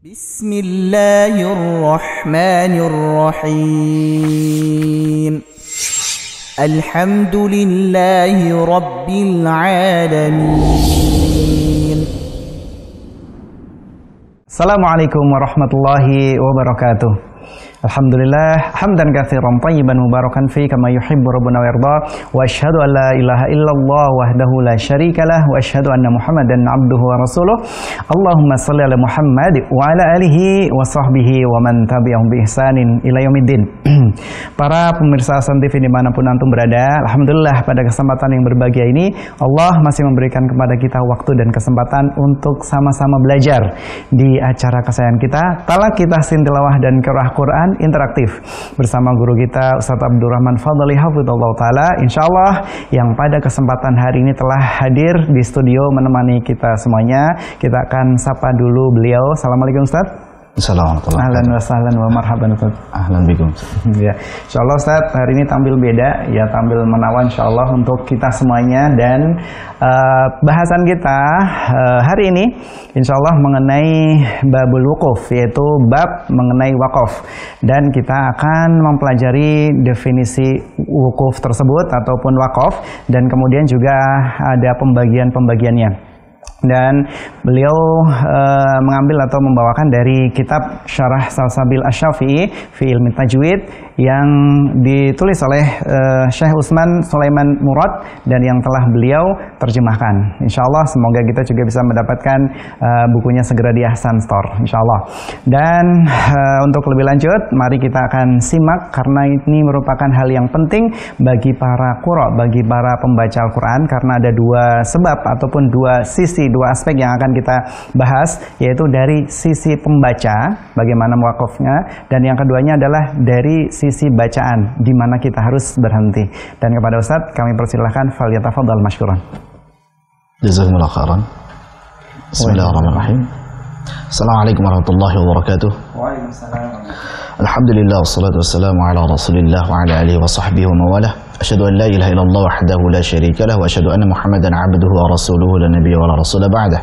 Bismillahirrahmanirrahim. Alhamdulillahi Rabbil Alamin. Assalamualaikum warahmatullahi wabarakatuh. Alhamdulillah hamdan katsiran thayyiban mubarakan fi kama yuhibbu rabbuna wa yarda, wa asyhadu an la ilaha illallah wahdahu la syarikalah, wa asyhadu anna Muhammadan abduhu wa rasuluh. Allahumma shalli ala Muhammad wa ala alihi wa sahbihi wa man tabi'ahum bi ihsanin ila yaumiddin. Para pemirsa Hasan TV dimanapun antum berada, alhamdulillah pada kesempatan yang berbahagia ini Allah masih memberikan kepada kita waktu dan kesempatan untuk sama-sama belajar di acara kesayangan kita Talaqi Tahsin Tilawah dan Qiraah Quran interaktif bersama guru kita Ustaz Abdurrahman Fadli hafizallahu taala, insyaallah yang pada kesempatan hari ini telah hadir di studio menemani kita semuanya. Kita akan sapa dulu beliau. Assalamualaikum Ustaz. Assalamualaikum. Ahlan wa sahlan wa marhaban Ustaz. Ahlan bikum. Ya, insyaallah Ustaz hari ini tampil beda ya, tampil menawan insyaallah untuk kita semuanya. Dan bahasan kita hari ini insyaallah mengenai babul wukuf, yaitu bab mengenai wakaf, dan kita akan mempelajari definisi wukuf tersebut ataupun wakaf, dan kemudian juga ada pembagian-pembagiannya. Dan beliau mengambil atau membawakan dari kitab Syarah Salsabil Asy-Syafi'i fi Ilmi Tajwid yang ditulis oleh Syekh Utsman Sulaiman Murad dan yang telah beliau terjemahkan. Insyaallah semoga kita juga bisa mendapatkan bukunya segera di Ahsan Store insyaallah. Dan untuk lebih lanjut mari kita akan simak, karena ini merupakan hal yang penting bagi para qurra, bagi para pembaca Al-Qur'an, karena ada dua sebab ataupun dua sisi, dua aspek yang akan kita bahas, yaitu dari sisi pembaca bagaimana wakafnya, dan yang keduanya adalah dari sisi bacaan di mana kita harus berhenti. Dan kepada Ustadz kami persilahkan, falyatafadhal masykuran. Jazakumullah khairan. Bismillahirrahmanirrahim. Assalamualaikum warahmatullahi wabarakatuh. Waalaikumsalam. Alhamdulillah wassalatu wassalamu ala Rasulillah wa ala alihi wa sahbihi wa mawalah. Asyhadu an la ilaha illallah wahdahu la syarika lah, wa asyhadu anna Muhammadan abduhu wa rasuluhu la nabiyya wa la rasula ba'dah.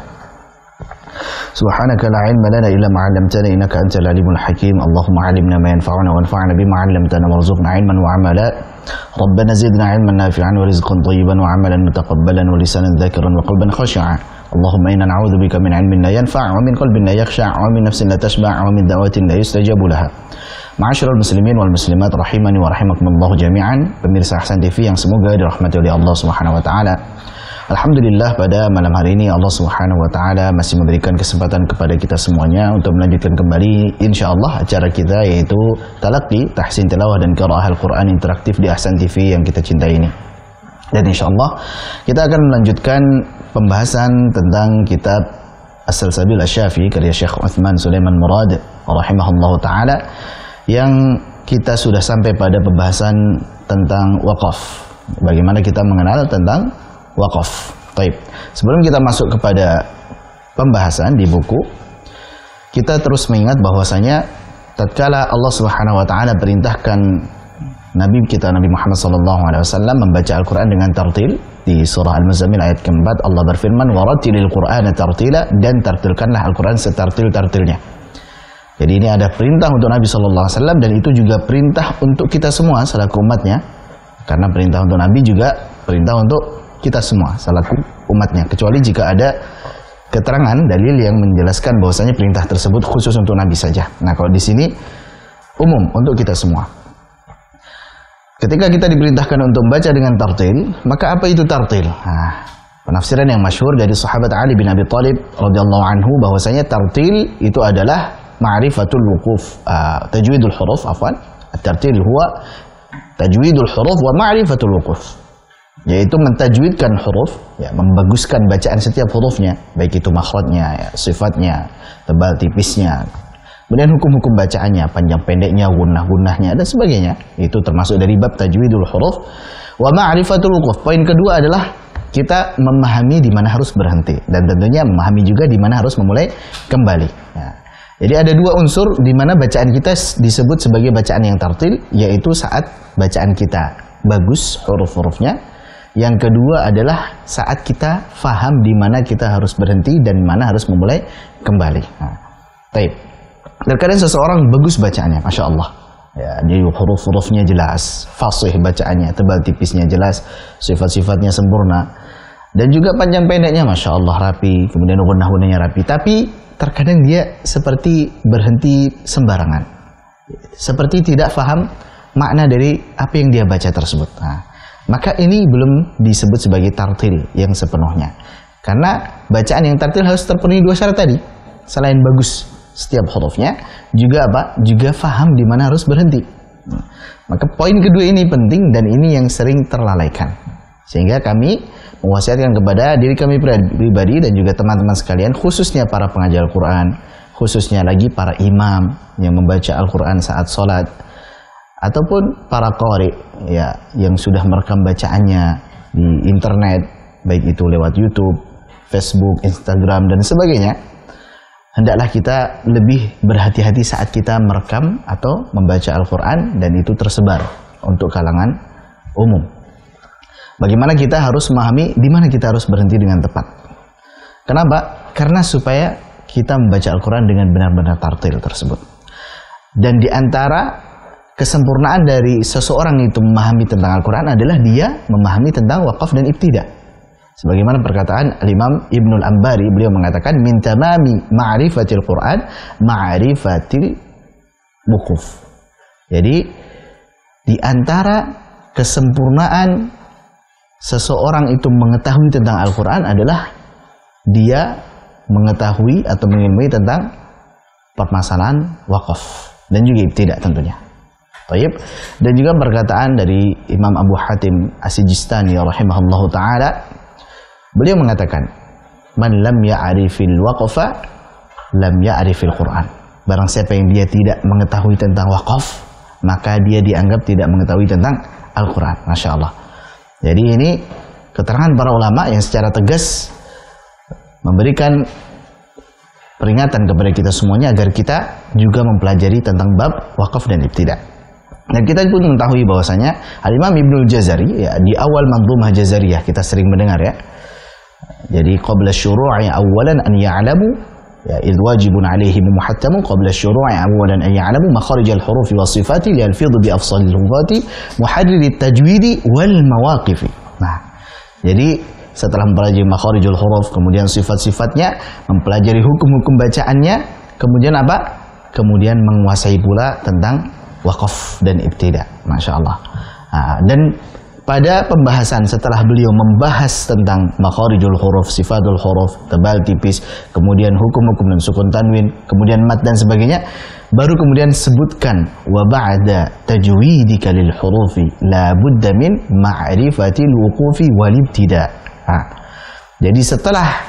Subhanaka la ilma lana illa ma 'allamtana innaka antal alimul hakim. Allahumma 'allimna ma yanfa'una wanfa'na bima 'allamtana warzuqna 'ilman wa 'amala. Rabbana zidna 'ilman nafi'an wa rizqan thayyiban wa 'amalan mutaqabbalan wa lisanan dzakiran wa qalban khashi'an. Allahumma inna na'udzubika min 'ilmin la yanfa' wa min qalbin la yakhsha' wa min nafsin la tashba' wa min da'watin la yustajabu laha. Ma'asyiral muslimin wal muslimat rahimani wa rahimakumullah jami'an. Pemirsa Ahsan TV yang semoga dirahmati oleh Allah Subhanahu wa taala. Alhamdulillah pada malam hari ini Allah Subhanahu wa taala masih memberikan kesempatan kepada kita semuanya untuk melanjutkan kembali insyaallah acara kita, yaitu Talaqi Tahsin Tilawah dan Qiraah Al-Qur'an interaktif di Ahsan TV yang kita cintai ini. Dan insyaallah kita akan melanjutkan pembahasan tentang kitab As-Salsabil Asy-Syafi'i karya Syekh Utsman Sulaiman Murad rahimahullahu taala, yang kita sudah sampai pada pembahasan tentang wakaf. Bagaimana kita mengenal tentang wakaf. Baik. Sebelum kita masuk kepada pembahasan di buku, kita terus mengingat bahwasanya tatkala Allah Subhanahu wa taala perintahkan Nabi kita Nabi Muhammad SAW membaca Al-Quran dengan tartil, di surah Al-Muzammil ayat keempat Allah berfirman, warattilil Qur'ana tartila, dan tartilkanlah Al-Quran setartil-tartilnya. Jadi ini ada perintah untuk Nabi SAW, dan itu juga perintah untuk kita semua selaku umatnya, karena perintah untuk Nabi juga perintah untuk kita semua selaku umatnya, kecuali jika ada keterangan dalil yang menjelaskan bahwasanya perintah tersebut khusus untuk Nabi saja. Nah, kalau di sini umum untuk kita semua. Ketika kita diperintahkan untuk membaca dengan tartil, maka apa itu tartil? Nah, penafsiran yang masyhur dari sahabat Ali bin Abi Thalib radhiyallahu anhu bahwasanya tartil itu adalah ma'rifatul wukuf, tajwidul huruf, afwan. At-tartil huwa tajwidul huruf wa ma'rifatul wukuf, yaitu mentajwidkan huruf, ya, membaguskan bacaan setiap hurufnya, baik itu makhrajnya, ya, sifatnya, tebal tipisnya, kemudian hukum-hukum bacaannya, panjang pendeknya, gunnah-gunnahnya dan sebagainya. Itu termasuk dari bab tajwidul huruf wa ma'rifatul wukuf. Poin kedua adalah kita memahami di mana harus berhenti, dan tentunya memahami juga di mana harus memulai kembali. Ya. Jadi ada dua unsur di mana bacaan kita disebut sebagai bacaan yang tartil, yaitu saat bacaan kita bagus huruf-hurufnya. Yang kedua adalah saat kita faham di mana kita harus berhenti dan di mana harus memulai kembali. Nah, baik. Terkadang seseorang bagus bacaannya, Masya Allah. Ya, dia huruf-hurufnya jelas, fasih bacaannya, tebal tipisnya jelas, sifat-sifatnya sempurna. Dan juga panjang pendeknya, Masya Allah, rapi. Kemudian gunah-gunahnya rapi. Tapi terkadang dia seperti berhenti sembarangan. Seperti tidak paham makna dari apa yang dia baca tersebut. Nah, maka ini belum disebut sebagai tartil yang sepenuhnya. Karena bacaan yang tartil harus terpenuhi dua syarat tadi. Selain bagus setiap hurufnya, juga apa? Juga faham di mana harus berhenti. Maka poin kedua ini penting dan ini yang sering terlalaikan. Sehingga kami mewasiatkan kepada diri kami pribadi dan juga teman-teman sekalian, khususnya para pengajar Al-Quran, khususnya lagi para imam yang membaca Al-Quran saat sholat, ataupun para qari ya, yang sudah merekam bacaannya di internet, baik itu lewat YouTube, Facebook, Instagram, dan sebagainya. Hendaklah kita lebih berhati-hati saat kita merekam atau membaca Al-Quran dan itu tersebar untuk kalangan umum. Bagaimana kita harus memahami di mana kita harus berhenti dengan tepat. Kenapa? Karena supaya kita membaca Al-Quran dengan benar-benar tartil tersebut. Dan di antara kesempurnaan dari seseorang itu memahami tentang Al-Quran adalah dia memahami tentang waqaf dan ibtida. Sebagaimana perkataan Imam Ibnul Ambari, beliau mengatakan min tamami ma'rifatil Quran ma'rifatil wuquf. Jadi di antara kesempurnaan seseorang itu mengetahui tentang Al-Quran adalah dia mengetahui atau mengilmui tentang permasalahan waqaf dan juga ibtida tentunya. Taib. Dan juga perkataan dari Imam Abu Hatim As-Sijistani rahimahullahu ta'ala, beliau mengatakan man lam ya'rifil waqfa lam ya'rifil Quran. Barang siapa yang dia tidak mengetahui tentang waqaf, maka dia dianggap tidak mengetahui tentang Al-Quran. Masya Allah. Jadi ini keterangan para ulama yang secara tegas memberikan peringatan kepada kita semuanya agar kita juga mempelajari tentang bab wakaf dan ibtida. Dan kita pun mengetahui bahwasanya Al-Imam Ibnul Jazari ya, di awal Manzumah Jazariyah kita sering mendengar ya. Jadi qabla syuru'i awalan an ya'lamu ya idh wajibun alaihim muhattamu qabla syuru'i awalan an ya'lamu makharijal hurufi was sifati li alfidh bi afsalil lughati muharrir tajwidi wal mawaqifi. Nah, jadi setelah mempelajari makharijul huruf, kemudian sifat-sifatnya, mempelajari hukum-hukum bacaannya, kemudian apa? Kemudian menguasai pula tentang waqaf dan ibtida. Masya Allah. Nah, dan pada pembahasan setelah beliau membahas tentang makharijul huruf, sifatul huruf, tebal tipis, kemudian hukum-hukum dan sukun tanwin, kemudian mat dan sebagainya, baru kemudian sebutkan wa ba'da tajwidika lil hurufi la budda min ma'rifatil wuqufi wal ibtida. Nah, jadi setelah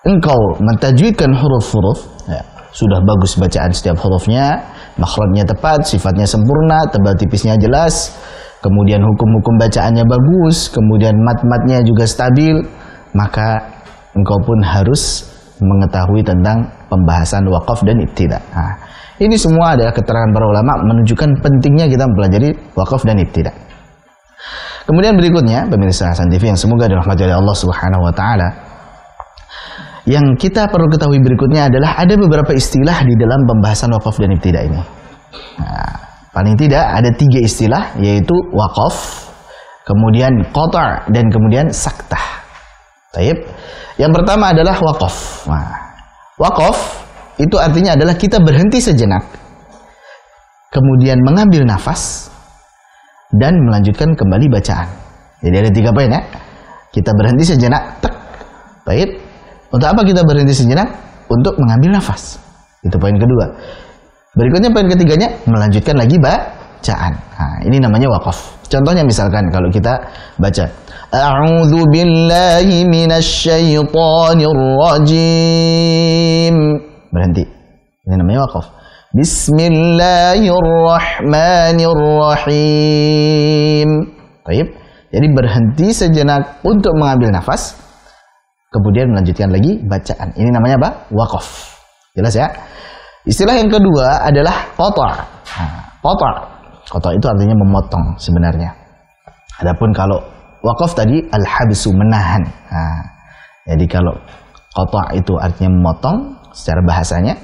engkau mentajwidkan huruf-huruf ya, sudah bagus bacaan setiap hurufnya, makhrajnya tepat, sifatnya sempurna, tebal tipisnya jelas, kemudian hukum-hukum bacaannya bagus, kemudian mat-matnya juga stabil, maka engkau pun harus mengetahui tentang pembahasan waqaf dan ibtida. Nah, ini semua adalah keterangan para ulama menunjukkan pentingnya kita mempelajari waqaf dan ibtida. Kemudian berikutnya, pemirsa Hasan TV yang semoga dirahmati oleh Allah Subhanahu wa taala, yang kita perlu ketahui berikutnya adalah ada beberapa istilah di dalam pembahasan waqaf dan ibtida ini. Nah, paling tidak ada 3 istilah, yaitu waqaf, kemudian qata' dan kemudian saktah. Taib. Yang pertama adalah waqaf. Nah, waqaf itu artinya adalah kita berhenti sejenak, kemudian mengambil nafas dan melanjutkan kembali bacaan. Jadi ada 3 poin ya. Kita berhenti sejenak, tek. Taib. Untuk apa kita berhenti sejenak? Untuk mengambil nafas. Itu poin kedua. Berikutnya poin ketiganya, melanjutkan lagi bacaan. Nah, ini namanya waqaf. Contohnya misalkan kalau kita baca A'udzu billahi minasyaitonir rajim. Berhenti. Ini namanya waqaf. Bismillahirrahmanirrahim. Baik. Jadi berhenti sejenak untuk mengambil nafas, kemudian melanjutkan lagi bacaan. Ini namanya apa? Waqaf. Jelas ya? Istilah yang kedua adalah qata'. Qata'. Qata' itu artinya memotong sebenarnya. Adapun kalau waqaf tadi al-habsu, menahan. Nah, jadi kalau qata' itu artinya memotong secara bahasanya,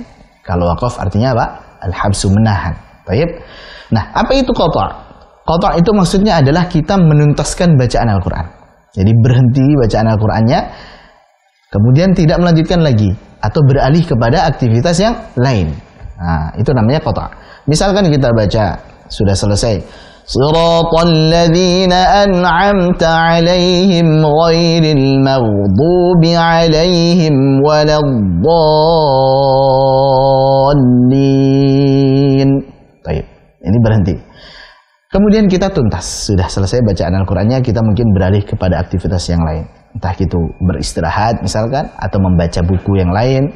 Kalau wakaf artinya apa? Al-habsu, menahan. Baik. Nah, apa itu qata'? Qata' itu maksudnya adalah kita menuntaskan bacaan Al-Quran. Jadi berhenti bacaan Al-Qurannya, kemudian tidak melanjutkan lagi atau beralih kepada aktivitas yang lain. Nah, itu namanya qata'. Misalkan kita baca sudah selesai, Siratal ladzina an'amta 'alaihim ghairil maghdubi 'alaihim waladdallin. Baik, ini berhenti. Kemudian kita tuntas, sudah selesai bacaan Al-Qur'annya, kita mungkin beralih kepada aktivitas yang lain. Entah itu beristirahat misalkan, atau membaca buku yang lain,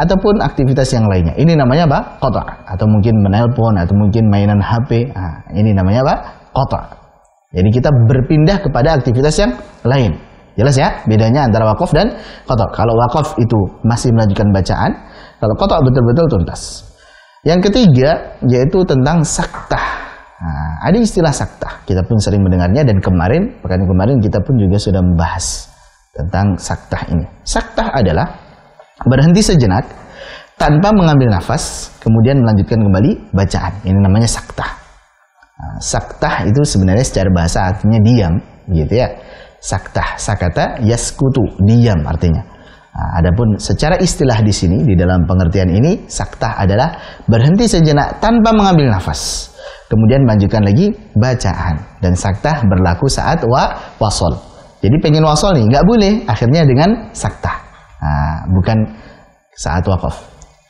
ataupun aktivitas yang lainnya. Ini namanya apa? Qata'. Atau mungkin menelpon, atau mungkin mainan HP. Nah, ini namanya apa? Qata'. Jadi kita berpindah kepada aktivitas yang lain. Jelas ya? Bedanya antara wakaf dan qata'. Kalau wakaf itu masih melanjutkan bacaan, kalau qata' betul-betul tuntas. Yang ketiga yaitu tentang saktah. Nah, ada istilah saktah. Kita pun sering mendengarnya, dan pekan kemarin kita pun juga sudah membahas tentang saktah ini. Saktah adalah berhenti sejenak tanpa mengambil nafas, kemudian melanjutkan kembali bacaan. Ini namanya saktah. Nah, saktah itu sebenarnya secara bahasa artinya diam, gitu ya. Saktah, sakata, yaskutu, diam artinya. Nah, adapun secara istilah di sini, di dalam pengertian ini, saktah adalah berhenti sejenak tanpa mengambil nafas, kemudian melanjutkan lagi bacaan. Dan saktah berlaku saat wasol. Jadi pengen wasol nih, nggak boleh, akhirnya dengan saktah. Nah, bukan saat wakaf.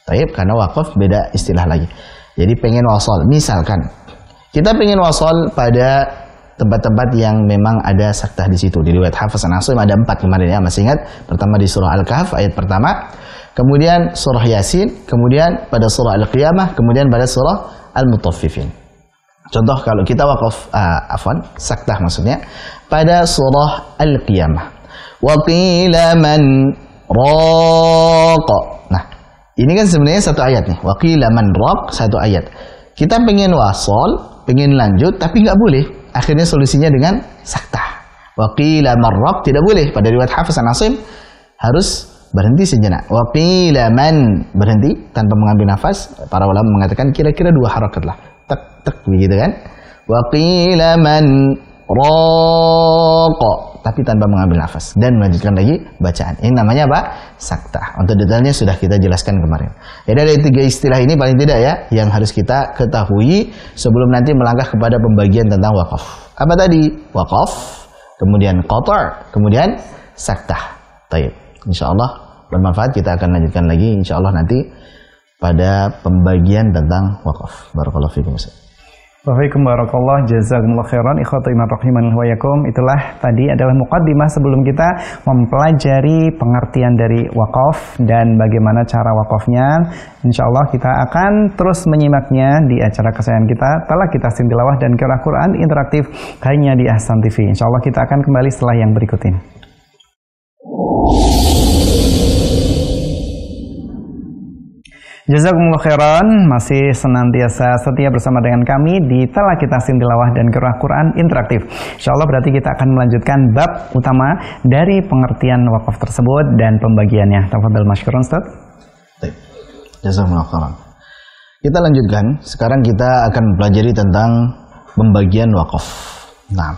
Taib, karena wakaf beda istilah lagi. Jadi pengen wasol, misalkan kita pengen wasol pada tempat-tempat yang memang ada saktah di situ. Di riwayat Hafiz an Asim ada 4 kemarin ya, masih ingat? Pertama di surah Al-Kahf ayat pertama, kemudian surah Yasin, kemudian pada surah Al-Qiyamah, kemudian pada surah Al-Mutaffifin. Contoh kalau kita wakaf, saktah maksudnya pada surah Al-Qiyamah. Wa qila man raqa. Nah, ini kan sebenarnya satu ayat nih. Wa qila man raq, satu ayat. Kita pengen wasol, pengen lanjut, tapi nggak boleh. Akhirnya solusinya dengan saktah. Wa qila man raq, tidak boleh. Pada riwayat Hafiz an Asim harus berhenti sejenak. Wa qila man, berhenti tanpa mengambil nafas. Para ulama mengatakan kira-kira 2 harakat lah. Tak tak begitu kan? Wa qila man raqa, tapi tanpa mengambil nafas, dan melanjutkan lagi bacaan. Ini namanya apa? Saktah. Untuk detailnya sudah kita jelaskan kemarin. Jadi ada 3 istilah ini paling tidak ya, yang harus kita ketahui sebelum nanti melangkah kepada pembagian tentang wakaf. Apa tadi? Wakaf, kemudian qata', kemudian saktah. Baik. Insyaallah bermanfaat. Kita akan lanjutkan lagi insyaallah nanti pada pembagian tentang wakaf. Barakallahu fikum. Waalaikumsalam barakallah, jazakumullah khairan, ikhwati iman rahiman wa yakum. Itulah tadi adalah muqaddimah sebelum kita mempelajari pengertian dari wakaf dan bagaimana cara wakafnya. Insyaallah kita akan terus menyimaknya di acara kesayangan kita, Talaq Kita Tilawah dan Qiraah Quran interaktif hanya di Ahsan TV. Insyaallah kita akan kembali setelah yang berikut ini. Jazakumullah khairan, masih senantiasa setia bersama dengan kami di Talaq Kita Tilawah dan Qiraah Quran interaktif. Insyaallah berarti kita akan melanjutkan bab utama dari pengertian wakaf tersebut dan pembagiannya. Tafadhal masykuran Ustaz. Baik. Jazakumullah khairan. Kita lanjutkan. Sekarang kita akan mempelajari tentang pembagian wakaf. Nah,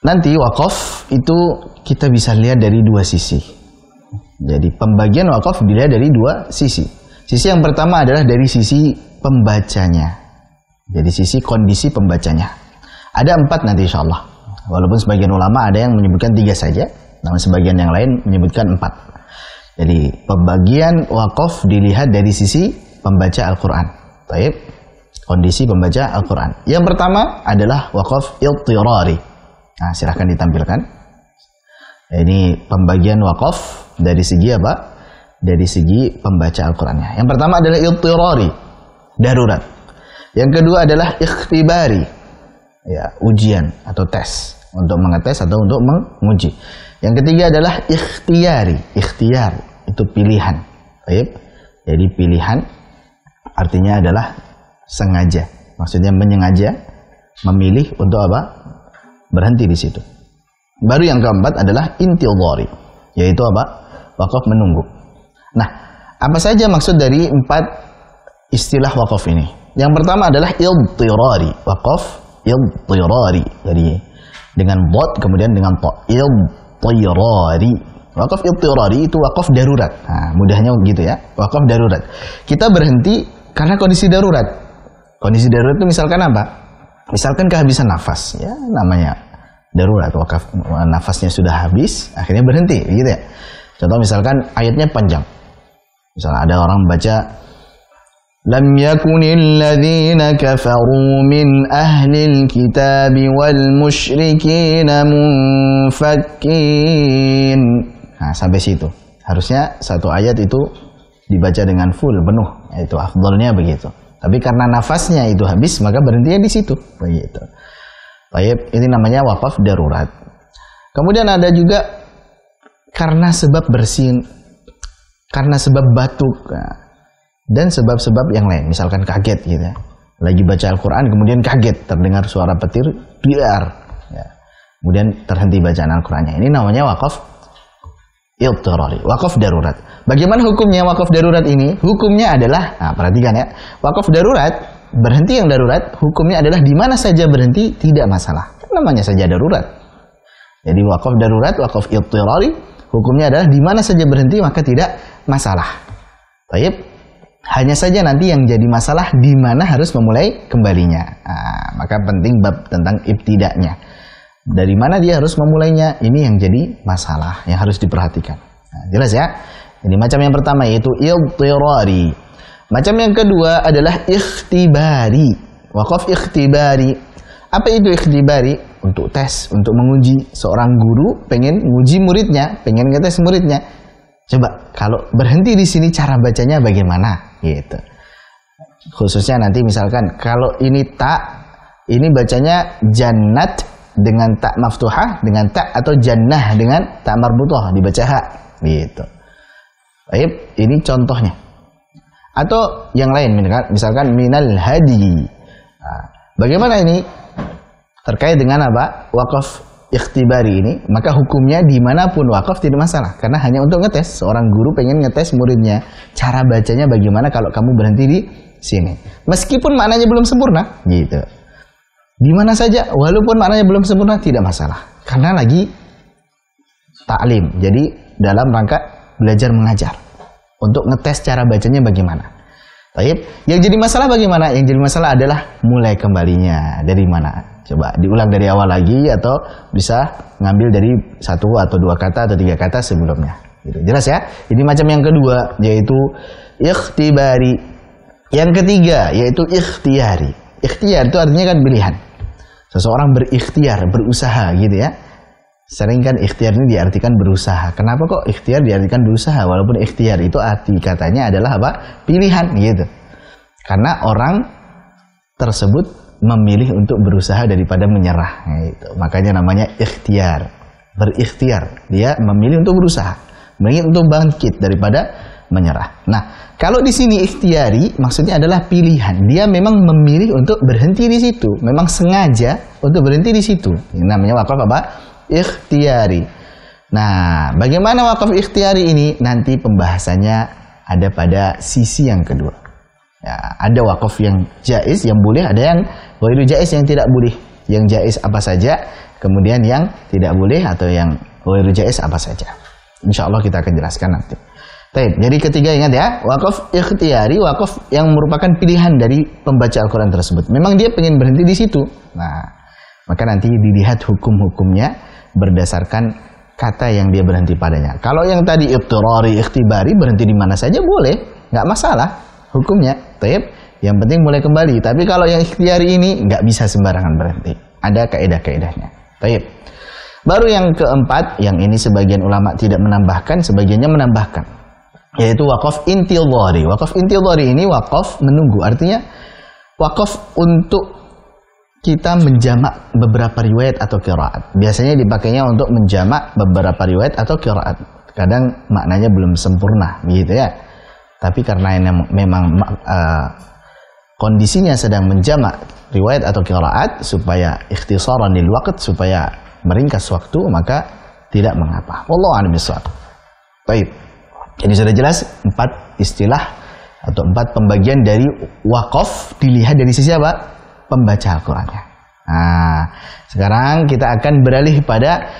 nanti wakaf itu kita bisa lihat dari 2 sisi. Jadi pembagian wakaf dilihat dari 2 sisi. Sisi yang pertama adalah dari sisi pembacanya. Jadi sisi kondisi pembacanya. Ada 4 nanti insyaallah. Walaupun sebagian ulama ada yang menyebutkan 3 saja, namun sebagian yang lain menyebutkan 4. Jadi pembagian wakaf dilihat dari sisi pembaca Al-Quran. Baik. Kondisi pembaca Al-Quran. Yang pertama adalah wakaf idtirari. Nah, silahkan ditampilkan. Ini pembagian wakaf dari segi apa? Dari segi pembaca Al-Qurannya. Yang pertama adalah idtirari, darurat. Yang kedua adalah ikhtibari, ya, ujian atau tes, untuk mengetes atau untuk menguji. Yang ketiga adalah ikhtiyari, ikhtiar itu pilihan. Baik. Jadi pilihan artinya adalah sengaja, maksudnya menyengaja memilih untuk apa? Berhenti di situ. Baru yang keempat adalah intidhari, yaitu apa? Wakaf menunggu. Nah, apa saja maksud dari 4 istilah wakaf ini? Yang pertama adalah idtirari, wakaf idtirari. Jadi dengan bot kemudian dengan ta, idtirari. Wakaf idtirari itu wakaf darurat. Nah, mudahnya gitu ya. Wakaf darurat. Kita berhenti karena kondisi darurat. Kondisi darurat itu misalkan apa? Misalkan kehabisan nafas, ya namanya darurat. Wakaf nafasnya sudah habis, akhirnya berhenti, gitu ya. Contoh misalkan ayatnya panjang. Misalnya ada orang baca lam yakunil ladzina kafaru min ahlil kitab wal musyrikin munfakkin. Nah, sampai situ. Harusnya satu ayat itu dibaca dengan full, penuh. Itu afdalnya begitu. Tapi karena nafasnya itu habis, maka berhentinya di situ. Begitu. Baik, ini namanya wakaf darurat. Kemudian ada juga karena sebab bersin, karena sebab batuk, dan sebab-sebab yang lain. Misalkan kaget gitu ya. Lagi baca Al-Quran kemudian kaget, terdengar suara petir, biar. Ya. Kemudian terhenti bacaan Al-Qurannya. Ini namanya wakaf idtirari, wakaf darurat. Bagaimana hukumnya wakaf darurat ini? Hukumnya adalah, nah perhatikan ya, wakaf darurat, berhenti yang darurat, hukumnya adalah di mana saja berhenti tidak masalah. Namanya saja darurat. Jadi wakaf darurat, wakaf idtirari, hukumnya adalah di mana saja berhenti maka tidak masalah. Baik, hanya saja nanti yang jadi masalah di mana harus memulai kembalinya. Nah, maka penting bab tentang ibtida'nya. Dari mana dia harus memulainya, ini yang jadi masalah yang harus diperhatikan. Nah, jelas ya? Ini macam yang pertama yaitu idtirari. Macam yang kedua adalah ikhtibari. Wakaf ikhtibari. Apa itu ikhtibari? Untuk tes, untuk menguji. Seorang guru pengen menguji muridnya, pengen ngetes muridnya. Coba kalau berhenti di sini cara bacanya bagaimana? Gitu. Khususnya nanti misalkan kalau ini tak, ini bacanya jannat dengan tak maftuhah dengan tak, atau jannah dengan tak marbutah dibaca ha. Gitu. Baik, ini contohnya. Atau yang lain misalkan minal hadi. Nah, bagaimana ini? Terkait dengan apa? Wakaf ikhtibari ini, maka hukumnya dimanapun wakaf tidak masalah. Karena hanya untuk ngetes. Seorang guru pengen ngetes muridnya. Cara bacanya bagaimana kalau kamu berhenti di sini. Meskipun maknanya belum sempurna. Gitu. Di mana saja, walaupun maknanya belum sempurna, tidak masalah. Karena lagi ta'lim. Jadi dalam rangka belajar mengajar. Untuk ngetes cara bacanya bagaimana. Baik. Yang jadi masalah bagaimana? Yang jadi masalah adalah mulai kembalinya. Dari mana? Coba diulang dari awal lagi, atau bisa ngambil dari 1 atau 2 kata atau 3 kata sebelumnya. Gitu. Jelas ya? Ini macam yang kedua, yaitu ikhtibari. Yang ketiga, yaitu ikhtiari. Ikhtiar itu artinya kan pilihan. Seseorang berikhtiar, berusaha gitu ya. Sering kan ikhtiar ini diartikan berusaha. Kenapa kok ikhtiar diartikan berusaha? Walaupun ikhtiar itu arti katanya adalah apa? Pilihan gitu. Karena orang tersebut memilih untuk berusaha daripada menyerah. Gitu. Makanya namanya ikhtiar. Berikhtiar. Dia memilih untuk berusaha. Memilih untuk bangkit daripada menyerah. Nah, kalau di sini ikhtiari maksudnya adalah pilihan. Dia memang memilih untuk berhenti di situ. Memang sengaja untuk berhenti di situ. Ini namanya wakaf apa? Ikhtiari. Nah, bagaimana wakaf ikhtiari ini? Nanti pembahasannya ada pada sisi yang kedua. Ya, ada wakaf yang jaiz, yang boleh, ada yang ghairu jaiz, yang tidak boleh. Yang jaiz apa saja, kemudian yang tidak boleh atau yang ghairu jaiz apa saja. Insya Allah kita akan jelaskan nanti. Baik, jadi ketiga ingat ya, wakaf ikhtiari, wakaf yang merupakan pilihan dari pembaca Al-Quran tersebut. Memang dia pengen berhenti di situ. Nah, maka nanti dilihat hukum-hukumnya berdasarkan kata yang dia berhenti padanya. Kalau yang tadi idtirari, ikhtibari, berhenti di mana saja boleh, nggak masalah hukumnya. Taib, yang penting mulai kembali. Tapi kalau yang ikhtiari ini nggak bisa sembarangan berhenti. Ada kaidah-kaidahnya. Taib. Baru yang keempat, yang ini sebagian ulama tidak menambahkan, sebagiannya menambahkan, yaitu wakaf intidhari. Wakaf intidhari ini wakaf menunggu. Artinya wakaf untuk kita menjamak beberapa riwayat atau qiraat. Biasanya dipakainya untuk menjamak beberapa riwayat atau qiraat. Kadang maknanya belum sempurna, gitu ya. Tapi karena ini memang kondisinya sedang menjamak riwayat atau qiraat supaya ikhtisaran lil waqt, supaya meringkas waktu, maka tidak mengapa. Wallahu a'lam bishawab. Baik. Jadi sudah jelas 4 istilah atau 4 pembagian dari wakaf dilihat dari sisi apa? Pembaca Al-Qur'annya. Nah, sekarang kita akan beralih pada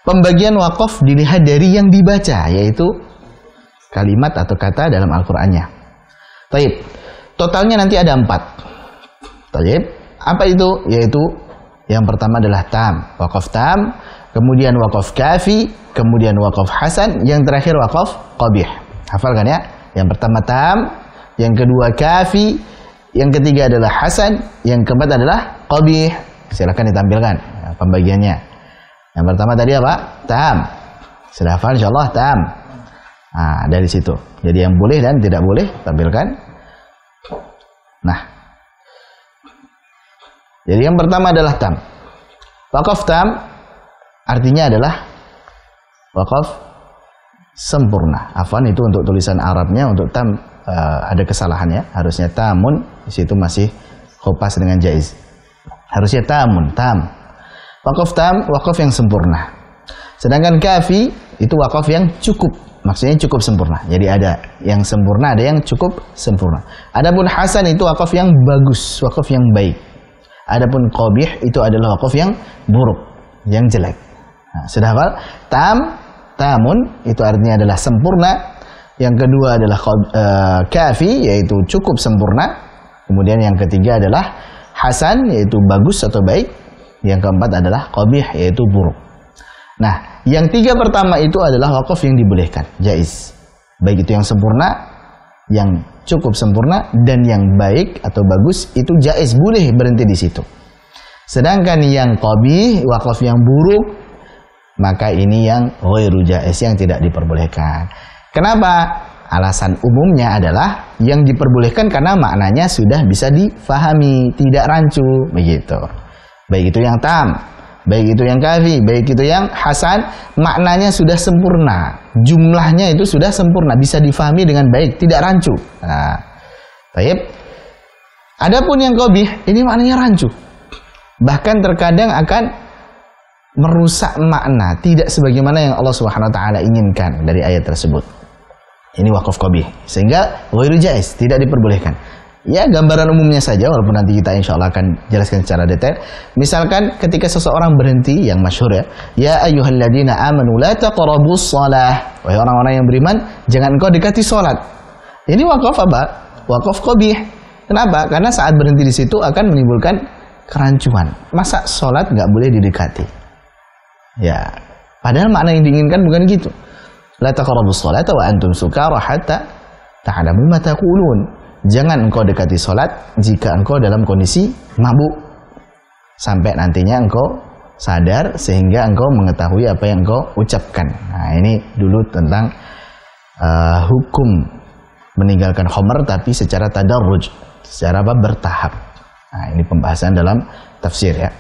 pembagian wakaf dilihat dari yang dibaca, yaitu kalimat atau kata dalam Al-Qur'annya. Taib. Totalnya nanti ada 4. Taib. Apa itu? Yaitu yang pertama adalah tam, wakaf tam, kemudian wakaf kafi, kemudian wakaf hasan, yang terakhir wakaf qabih. Hafalkan ya. Yang pertama tam, yang kedua kafi, yang ketiga adalah hasan, yang keempat adalah qabih. Silakan ditampilkan pembagiannya. Yang pertama tadi apa? Tam. Sudah hafal insyaallah tam. Nah, dari situ. Jadi yang boleh dan tidak boleh tampilkan. Nah, jadi yang pertama adalah tam. Wakaf tam artinya adalah wakaf sempurna. Afwan, itu untuk tulisan Arabnya, untuk tam ada kesalahannya. Harusnya tamun, di situ masih khopas dengan jaiz. Harusnya tamun, tam. Wakaf tam, wakaf yang sempurna. Sedangkan kafi itu wakaf yang cukup. Maksudnya cukup sempurna. Jadi ada yang sempurna, ada yang cukup sempurna. Adapun hasan itu wakaf yang bagus, wakaf yang baik. Adapun qabih itu adalah wakaf yang buruk, yang jelek. Nah, sudah hafal? Tam, tamun itu artinya adalah sempurna. Yang kedua adalah kafi, yaitu cukup sempurna. Kemudian yang ketiga adalah hasan, yaitu bagus atau baik. Yang keempat adalah qabih, yaitu buruk. Nah, yang 3 pertama itu adalah wakaf yang dibolehkan, jaiz. Baik itu yang sempurna, yang cukup sempurna, dan yang baik atau bagus itu jaiz, boleh berhenti di situ. Sedangkan yang qabih, wakaf yang buruk, maka ini yang ghairu jaiz, yang tidak diperbolehkan. Kenapa? Alasan umumnya adalah yang diperbolehkan karena maknanya sudah bisa difahami, tidak rancu, begitu. Baik itu yang tam, baik itu yang kafi, baik itu yang hasan, maknanya sudah sempurna, jumlahnya itu sudah sempurna, bisa difahami dengan baik, tidak rancu. Nah, baik. Adapun yang qabih, ini maknanya rancu. Bahkan terkadang akan merusak makna, tidak sebagaimana yang Allah Subhanahu wa taala inginkan dari ayat tersebut. Ini wakaf qabih, sehingga ghairu jaiz, tidak diperbolehkan. Ya, gambaran umumnya saja, walaupun nanti kita insya Allah akan jelaskan secara detail. Misalkan ketika seseorang berhenti, yang masyhur ya, ya ayyuhalladzina amanu la taqrabus shalah. Wahai orang-orang yang beriman, jangan engkau dekati salat. Ini wakaf apa? Wakaf qabih. Kenapa? Karena saat berhenti di situ akan menimbulkan kerancuan. Masa salat nggak boleh didekati? Ya, padahal makna yang diinginkan bukan gitu. La taqrabus shalata wa antum sukara hatta ta'lamu ma taqulun. Jangan engkau dekati sholat jika engkau dalam kondisi mabuk, sampai nantinya engkau sadar sehingga engkau mengetahui apa yang engkau ucapkan. Nah, ini dulu tentang hukum meninggalkan khamr tapi secara tadarruj, secara bertahap. Nah, ini pembahasan dalam tafsir ya.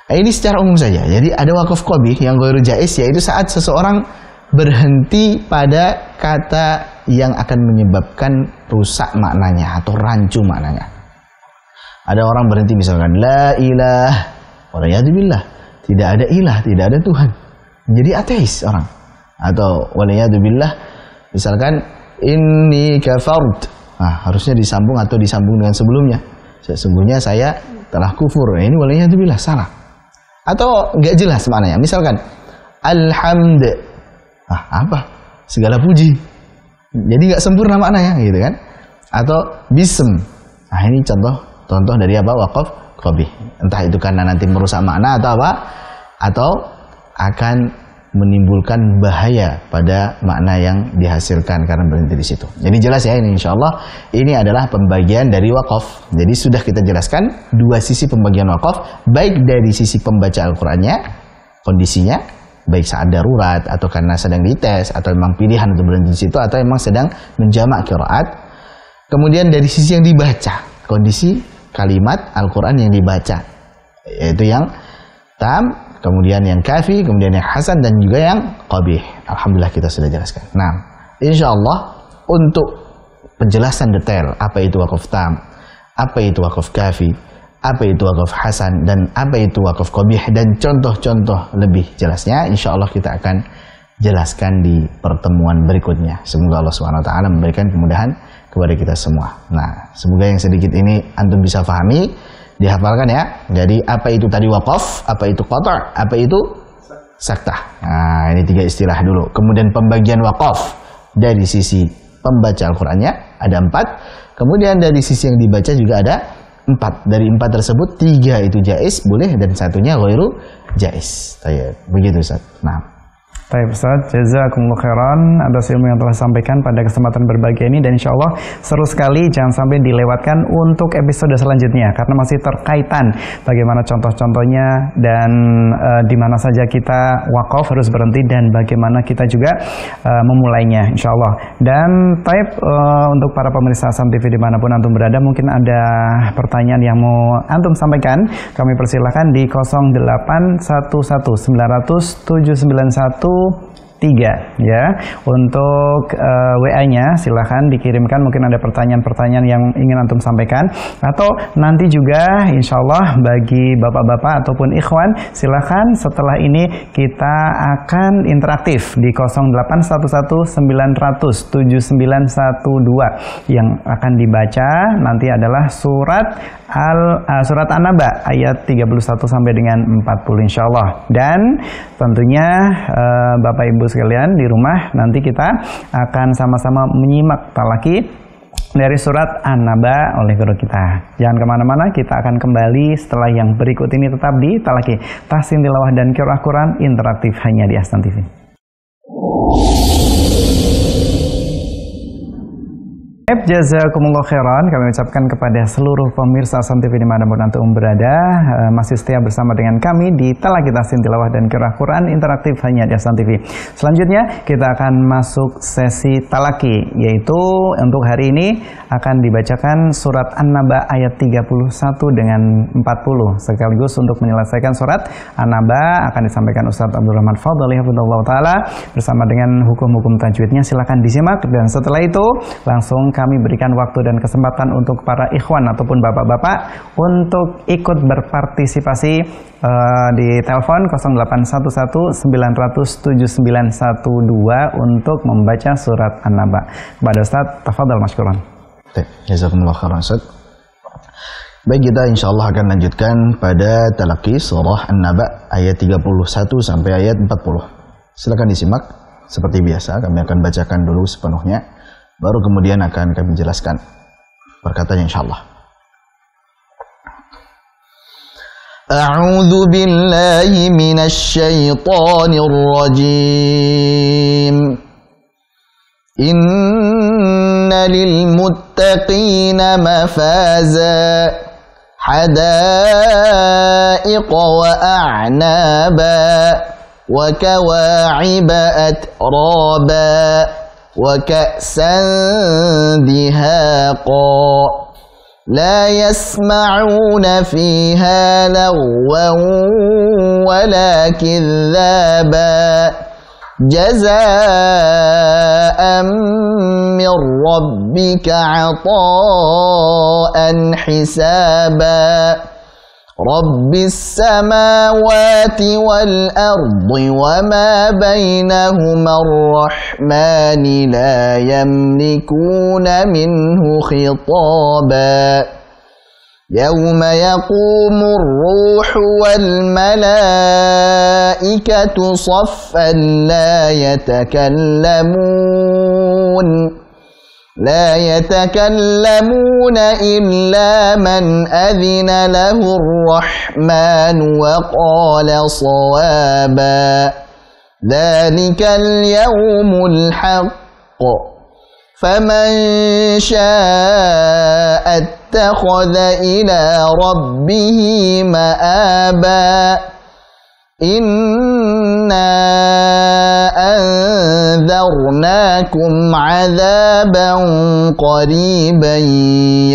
Nah, ini secara umum saja. Jadi ada wakaf qabih yang ghairu jaiz, yaitu saat seseorang berhenti pada kata yang akan menyebabkan rusak maknanya atau rancu maknanya. Ada orang berhenti misalkan la ilah, waliyadzubillah, tidak ada ilah, tidak ada Tuhan, jadi ateis orang. Atau waliyadzubillah, misalkan inni kafart, nah, harusnya disambung atau disambung dengan sebelumnya, sesungguhnya saya telah kufur. Nah, ini waliyadzubillah, salah. Atau nggak jelas maknanya, misalkan alhamd, apa? Segala puji. Jadi nggak sempurna maknanya, gitu kan? Atau bism. Nah, ini contoh dari apa? Wakaf qabih. Entah itu karena nanti merusak makna atau apa, atau akan menimbulkan bahaya pada makna yang dihasilkan karena berhenti di situ. Jadi jelas ya, ini insyaallah ini adalah pembagian dari wakaf. Jadi sudah kita jelaskan 2 sisi pembagian wakaf, baik dari sisi pembaca Al-Qur'annya, kondisinya, baik saat darurat atau karena sedang dites atau memang pilihan untuk berhenti di situ atau memang sedang menjamak qiraat. Kemudian dari sisi yang dibaca, kondisi kalimat Al-Qur'an yang dibaca, yaitu yang tam, kemudian yang kafi, kemudian yang hasan, dan juga yang qabih. Alhamdulillah kita sudah jelaskan. Nah, insyaallah untuk penjelasan detail apa itu wakaf tam, apa itu wakaf kafi, apa itu wakaf hasan, dan apa itu wakaf qabih, dan contoh-contoh lebih jelasnya insyaallah kita akan jelaskan di pertemuan berikutnya. Semoga Allah SWT memberikan kemudahan kepada kita semua. Nah, semoga yang sedikit ini antum bisa pahami, dihafalkan ya. Jadi apa itu tadi waqaf, apa itu qata', apa itu saktah. Nah, ini 3 istilah dulu. Kemudian pembagian waqaf dari sisi pembaca Al-Qur'annya ada 4. Kemudian dari sisi yang dibaca juga ada 4. Dari 4 tersebut 3 itu jaiz, boleh, dan satunya ghairu jaiz. Begitu Ustaz. Nah, Baik Ustaz, jazakumullah khairan atas ilmu yang telah disampaikan pada kesempatan berbagi ini, dan insya Allah seru sekali, jangan sampai dilewatkan untuk episode selanjutnya karena masih terkaitan bagaimana contoh-contohnya dan di mana saja kita wakaf harus berhenti dan bagaimana kita juga memulainya insya Allah. Dan untuk para pemirsa Asam TV dimanapun antum berada, mungkin ada pertanyaan yang mau antum sampaikan, kami persilahkan di 0811 900 791 3 ya. Untuk WA-nya silahkan dikirimkan, mungkin ada pertanyaan-pertanyaan yang ingin antum sampaikan, atau nanti juga insya Allah bagi bapak-bapak ataupun ikhwan silahkan setelah ini kita akan interaktif di 0811 900 7912 yang akan dibaca nanti adalah surat An-Naba ayat 31 sampai dengan 40 insya Allah. Dan tentunya Bapak Ibu sekalian di rumah, nanti kita akan sama-sama menyimak talaki dari surat An-Naba oleh guru kita. Jangan kemana-mana, kita akan kembali setelah yang berikut ini, tetap di talaki tahsin tilawah dan qiraah Quran interaktif hanya di Ahsan TV. Jazakumullah khairan, kami ucapkan kepada seluruh pemirsa Ahsan TV dimanapun antum berada, masih setia bersama dengan kami di Talaki Tahsin Tilawah dan Qiraah Quran interaktif hanya di Ahsan TV. Selanjutnya kita akan masuk sesi talaki, yaitu untuk hari ini akan dibacakan surat An-Naba ayat 31 dengan 40. Sekaligus untuk menyelesaikan surat An-Naba akan disampaikan Ustaz Abdul Rahman Fadli hafizahullah taala bersama dengan hukum-hukum tajwidnya. Silakan disimak, dan setelah itu langsung kami berikan waktu dan kesempatan untuk para ikhwan ataupun bapak-bapak untuk ikut berpartisipasi di telepon 0811 900 7912 untuk membaca surat An-Naba. Kepada Ustaz, tafadhal mashkuran. Jazakumullah khairan Ustaz. Baik, kita insyaallah akan lanjutkan pada talaki surah An-Naba ayat 31 sampai ayat 40. Silakan disimak seperti biasa, kami akan bacakan dulu sepenuhnya, baru kemudian akan kami jelaskan perkataannya insyaallah. A'udzu billahi minasy syaithanir rajim. Inna lil muttaqina mafaza hadaiqa wa a'naba wa kawa'iba atraba وكأسا دهاقا لا يسمعون فيها لغوا ولا كذابا جزاء من ربك عطاء حسابا رب السماوات والأرض وما بينهما الرحمن لا يملكون منه خطابا يوم يقوم الروح والملائكة صفا لا يتكلمون إلا من أذن له الرحمن وقال صوابا ذلك اليوم الحق فمن شاء اتخذ إلى ربه مآبا إنا أنذرناكم عذابا قريبا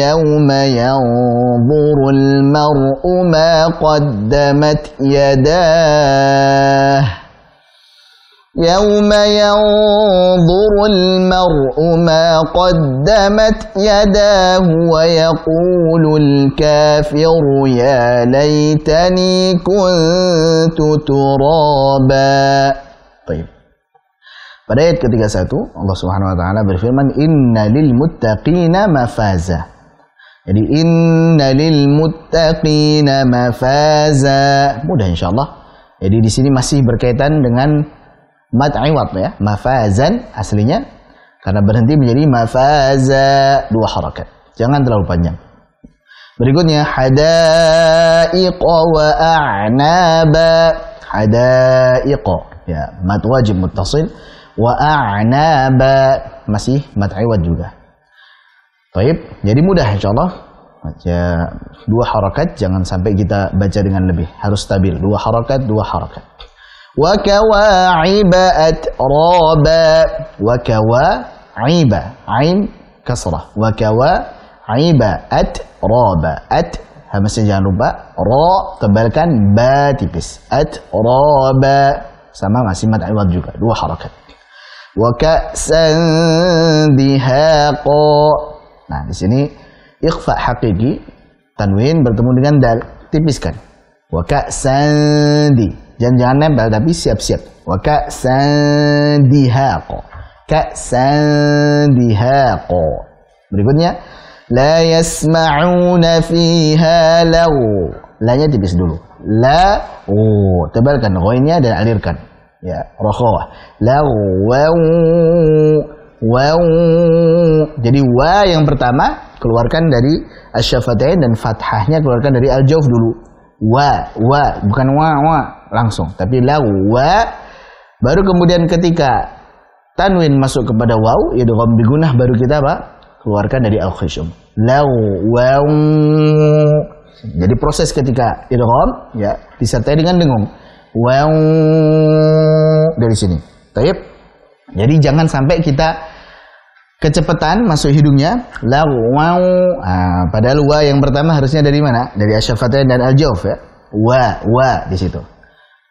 يوم ينظر المرء ما قدمت يداه يوم ينظر المرء ما قدمت يداه ويقول الكافر يا ليتني كنت ترابا. طيب. Pada ayat ke-31 Allah Subhanahu wa taala berfirman innalil muttaqina mafaza. Jadi innalil muttaqina mafaza. Mudah insyaallah. Jadi di sini masih berkaitan dengan mad iwad ya. Mafazan aslinya karena berhenti menjadi mafaza, 2 harakat. Jangan terlalu panjang. Berikutnya hadaiqa wa a'naba. Hadaiqa ya, mad wajib muttasil. Wa a'naba masih mad iwad juga. Baik, jadi mudah insyaallah. Baca 2 harakat, jangan sampai kita baca dengan lebih. Harus stabil, 2 harakat, 2 harakat. Wa kawa'iba atraba. Wa kawa'iba, ain kasrah. Wa kawa'iba atraba. At hamasnya jangan lupa, ra tebalkan, ba tipis. Atraba sama masih mad iwad juga, 2 harakat. Wa ka'san dihaqa. Nah, di sini ikhfa haqiqi, tanwin bertemu dengan dal, tipiskan. Wa ka'san di. Jangan nempel tapi siap-siap. Wa ka'san dihaqa. Ka'san dihaqa. Berikutnya la yasma'una fiha law. La-nya tipis dulu. La, tebalkan ghainnya dan alirkan. Ya, rakhawah. La waw. Jadi wa yang pertama keluarkan dari asy-syafatain dan fathahnya keluarkan dari al-jawf dulu. Wa, bukan wa langsung, tapi la wa. Baru kemudian ketika tanwin masuk kepada waw, idgham bigunah, baru kita apa? Keluarkan dari al-khusyum. La waw. Jadi proses ketika idgham ya disertai dengan dengung. Wow, dari sini. Taib. Jadi jangan sampai kita kecepatan masuk hidungnya. La wow. Padahal wa yang pertama harusnya dari mana? Dari asy-syafatain dan al-jawf ya. Wa di situ.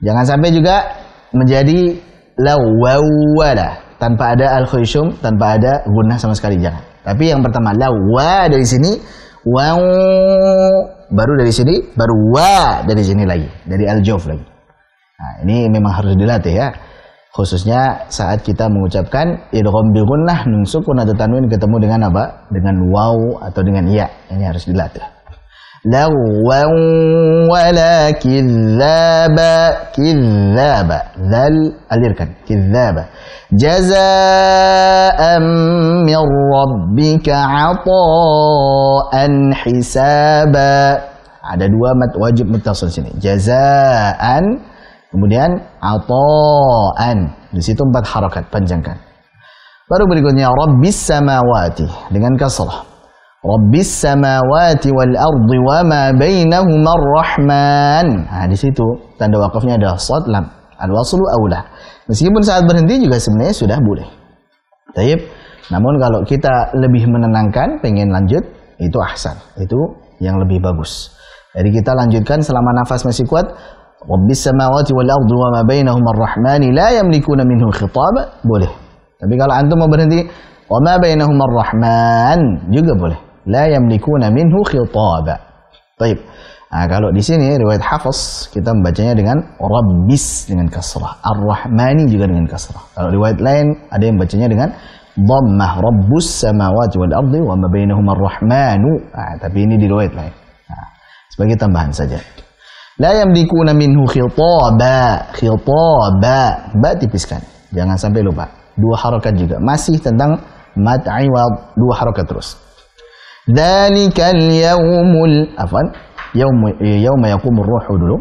Jangan sampai juga menjadi la wawala tanpa ada al-khusyum, tanpa ada gunnah sama sekali, jangan. Tapi yang pertama la wa dari sini, wow, baru dari sini, baru wa dari sini lagi, dari al-jawf lagi. Nah, ini memang harus dilatih ya. Khususnya saat kita mengucapkan idgham bi gunnah nun sukun atau tanwin ketemu dengan apa? Dengan waw atau dengan ya. Ini harus dilatih. Law wala kidzaba. Dzal alirkan. Kidzaba. Jazaa'an min rabbika 'ata'an hisaba. Ada 2 mad wajib muttasil sini. Jazaa'an. Kemudian ata'an. Di situ 4 harakat, panjangkan. Baru berikutnya Rabbis samawati dengan kasrah. Rabbis samawati wal ardi wa ma bainahuma ar-rahman. Nah, di situ tanda wakafnya adalah shad lam. Al-waslu aula. Meskipun saat berhenti juga sebenarnya sudah boleh. Taib. Namun kalau kita lebih menenangkan, pengen lanjut, itu ahsan. Itu yang lebih bagus. Jadi kita lanjutkan selama nafas masih kuat. Rabbis samawati wal ardi wa ma bainahuma ar-rahmani la yamlikuna minhu khitaba, boleh. Tapi kalau antum mau berhenti wa ma bainahuma ar-rahman juga boleh. La yamlikuna minhu khitaba. Baik. Nah, kalau di sini riwayat Hafs kita membacanya dengan Rabbis dengan kasrah. Ar-Rahmani juga dengan kasrah. Kalau riwayat lain ada yang bacanya dengan dhammah. Rabbus samawati wal ardi wa ma bainahuma ar-rahmanu. Nah, tapi ini di riwayat lain. Nah, sebagai tambahan saja. La yamlikuna minhu khitaba. Ba tipiskan. Jangan sampai lupa. 2 harakat juga. Masih tentang mad iwad, 2 harakat terus. Dzalikal yaumul yauma yaqumur ruhu dulu.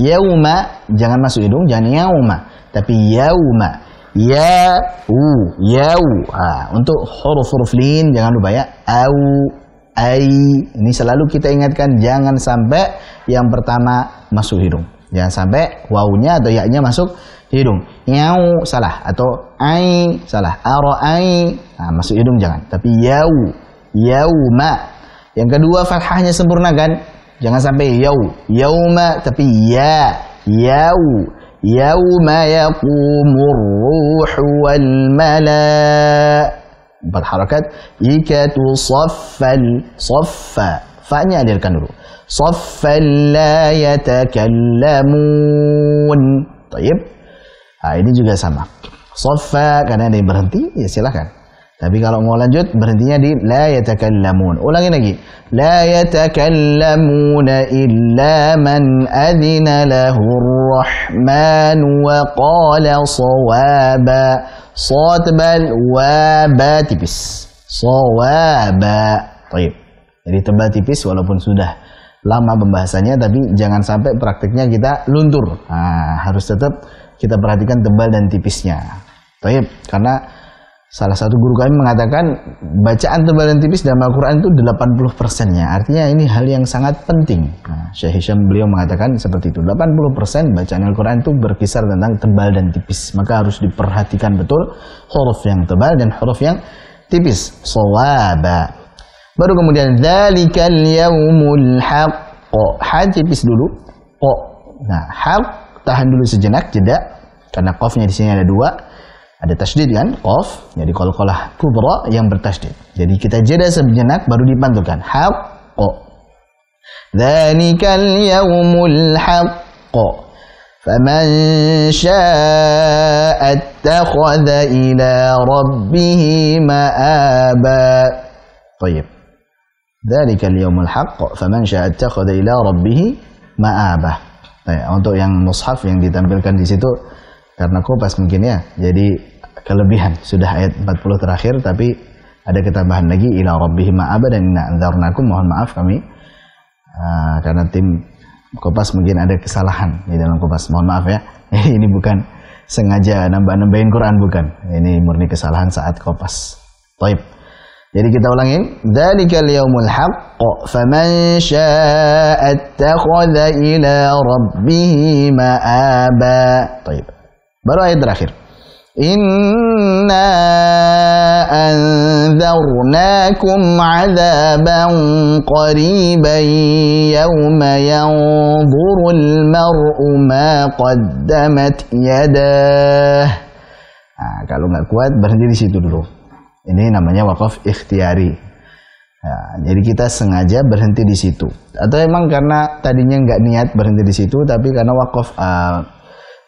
Yauma jangan masuk hidung, jangan yauma, tapi yauma. Yau. Untuk huruf-huruf lin jangan lupa ya. Ai, ini selalu kita ingatkan, jangan sampai yang pertama masuk hidung. Jangan sampai wawunya atau ya-nya masuk hidung. Yau salah atau ai salah. Ara'ai masuk hidung jangan. Tapi yauma. Yang kedua fathahnya sempurnakan. Jangan sampai yauma tapi yau. Yauma yaqumur ruhu wal malaa. 4 harakat. Ikatu saffa. Fa-nya alirkan dulu. Saffan la yatakallamun. Taib. Ini juga sama. Saffa, karena ada yang berhenti, ya silakan. Tapi kalau mau lanjut, berhentinya di la yatakallamun. Ulangi lagi. La yatakallamuna illa man adhina lahur rahman wa qala sawaba. Sad tebal, waba tipis. Sawaba. Baik. Jadi tebal tipis walaupun sudah lama pembahasannya, tapi jangan sampai praktiknya kita luntur. Nah, harus tetap kita perhatikan tebal dan tipisnya. Baik, karena salah satu guru kami mengatakan bacaan tebal dan tipis dalam Al-Quran itu 80%-nya. Artinya ini hal yang sangat penting. Nah, Syekh Hisham beliau mengatakan seperti itu. 80% bacaan Al-Quran itu berkisar tentang tebal dan tipis. Maka harus diperhatikan betul huruf yang tebal dan huruf yang tipis. Shawaba. Baru kemudian dzalikal yaumul haqq. Ha tipis dulu. Q. Nah, haqq tahan dulu sejenak, jeda. Karena qafnya di sini ada 2. Ada tasydid kan, qaf, jadi qalqalah kubra yang bertasydid. Jadi kita jeda sejenak baru dipantulkan. Haqq. Dzalikal yaumul haqq. Faman syaa'a attakhadha ila rabbih ma'aba. Baik. Dzalikal yaumul haqq. Faman syaa'a attakhadha ila rabbih ma'aba. Untuk yang mushaf yang ditampilkan di situ karena kopas mungkin ya. Jadi kelebihan sudah ayat 40 terakhir, tapi ada ketambahan lagi ila rabbihim ma'aba dan inna anzarnakum. Mohon maaf kami karena tim kopas mungkin ada kesalahan di dalam kopas, mohon maaf ya. Ini bukan sengaja nambah-nambahin Quran, bukan, ini murni kesalahan saat kopas. Baik, jadi kita ulangin. Dzalikal yaumul haqq faman syaa'a attakhadha ila rabbih ma'aba. Baik, baru ayat terakhir. Inna anzarnakum azaban qariban yawma yanzurul mar'u ma qaddamat yadah. Nah, kalau nggak kuat berhenti di situ dulu. Ini namanya waqaf ikhtiari. Nah, jadi kita sengaja berhenti di situ. Atau emang karena tadinya nggak niat berhenti di situ, tapi karena waqaf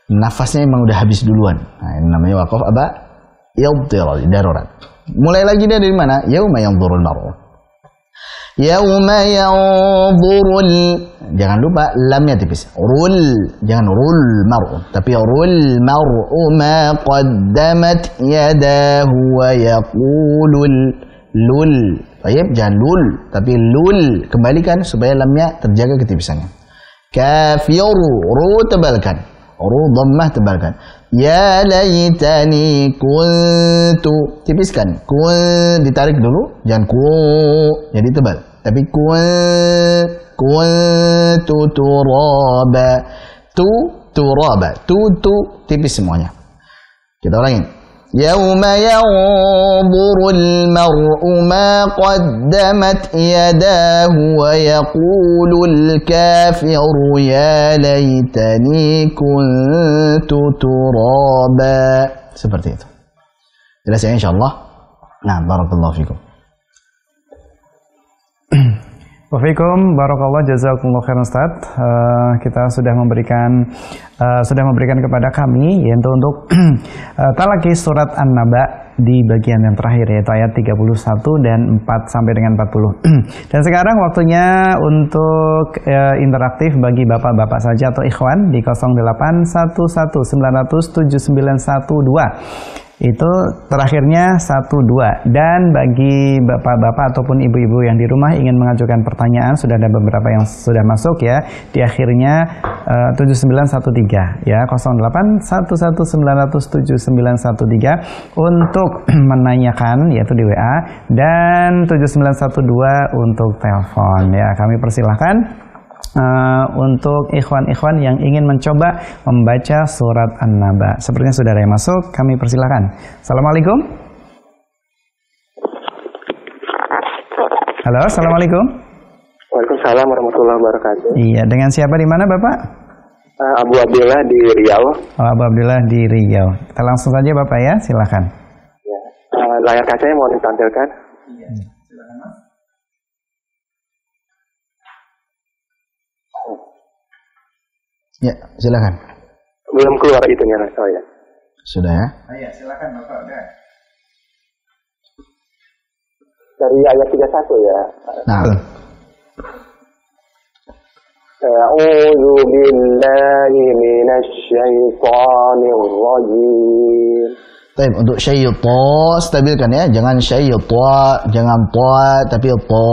nafasnya emang udah habis duluan. Nah, ini namanya waqaf apa? Yadhir, darurat. Mulai lagi dia dari mana? Yauma yanzurul mar'u. Yauma yanzurul, jangan lupa lamnya tipis. Rul, jangan rul mar'u, tapi rul mar'u ma qaddamat yadahu wa yaqulul lul. Baik, jangan lul, tapi lul. Kembalikan supaya lamnya terjaga ketipisannya. Kafir, ru tebalkan. Ru dhammah tebalkan. Ya laitani kuntu, tipiskan. Kun ditarik dulu, jangan ku jadi tebal. Tapi kuntu turaba. Turaba. Tu tipis semuanya. Kita ulangin. Yauma yanzurul mar'u ma qaddamat yadahu wa yaqulul kafiru ya laitani kuntu turaba. Seperti itu. Jelas ya insyaallah. Nah, barakallahu fikum. Waalaikumsalam, barakallah, jazakumullah khairan Ustaz. Kita sudah memberikan kepada kami yaitu untuk talaki surat An-Naba di bagian yang terakhir, yaitu ayat 31 dan 4 sampai dengan 40. Dan sekarang waktunya untuk interaktif bagi bapak-bapak saja atau ikhwan di 0811907912. Itu terakhirnya 12. Dan bagi bapak-bapak ataupun ibu-ibu yang di rumah ingin mengajukan pertanyaan, sudah ada beberapa yang sudah masuk ya. Di akhirnya 7913 ya, 0811907913 untuk menanyakan yaitu di WA, dan 7912 untuk telepon ya. Kami persilahkan untuk ikhwan-ikhwan yang ingin mencoba membaca surat An-Naba. Sepertinya sudah ada yang masuk, kami persilahkan. Assalamualaikum. Halo, assalamualaikum. Waalaikumsalam warahmatullahi wabarakatuh. Iya, dengan siapa di mana Bapak? Abu Abdillah di Riau. Oh, Abu Abdillah di Riau. Kita langsung saja Bapak ya, silakan. Ya. Layar kacanya mau ditampilkan? Iya, silakan Mas. Ya, silakan. Belum keluar itunya, oh ya. Sudah ya? Iya, silakan Bapak. Udah. Dari ayat 31 ya. Nah, A'udzu billahi minasy syaithanir rajim. baik, untuk syaitan stabilkan ya, jangan syaitan, jangan ta tapi ta.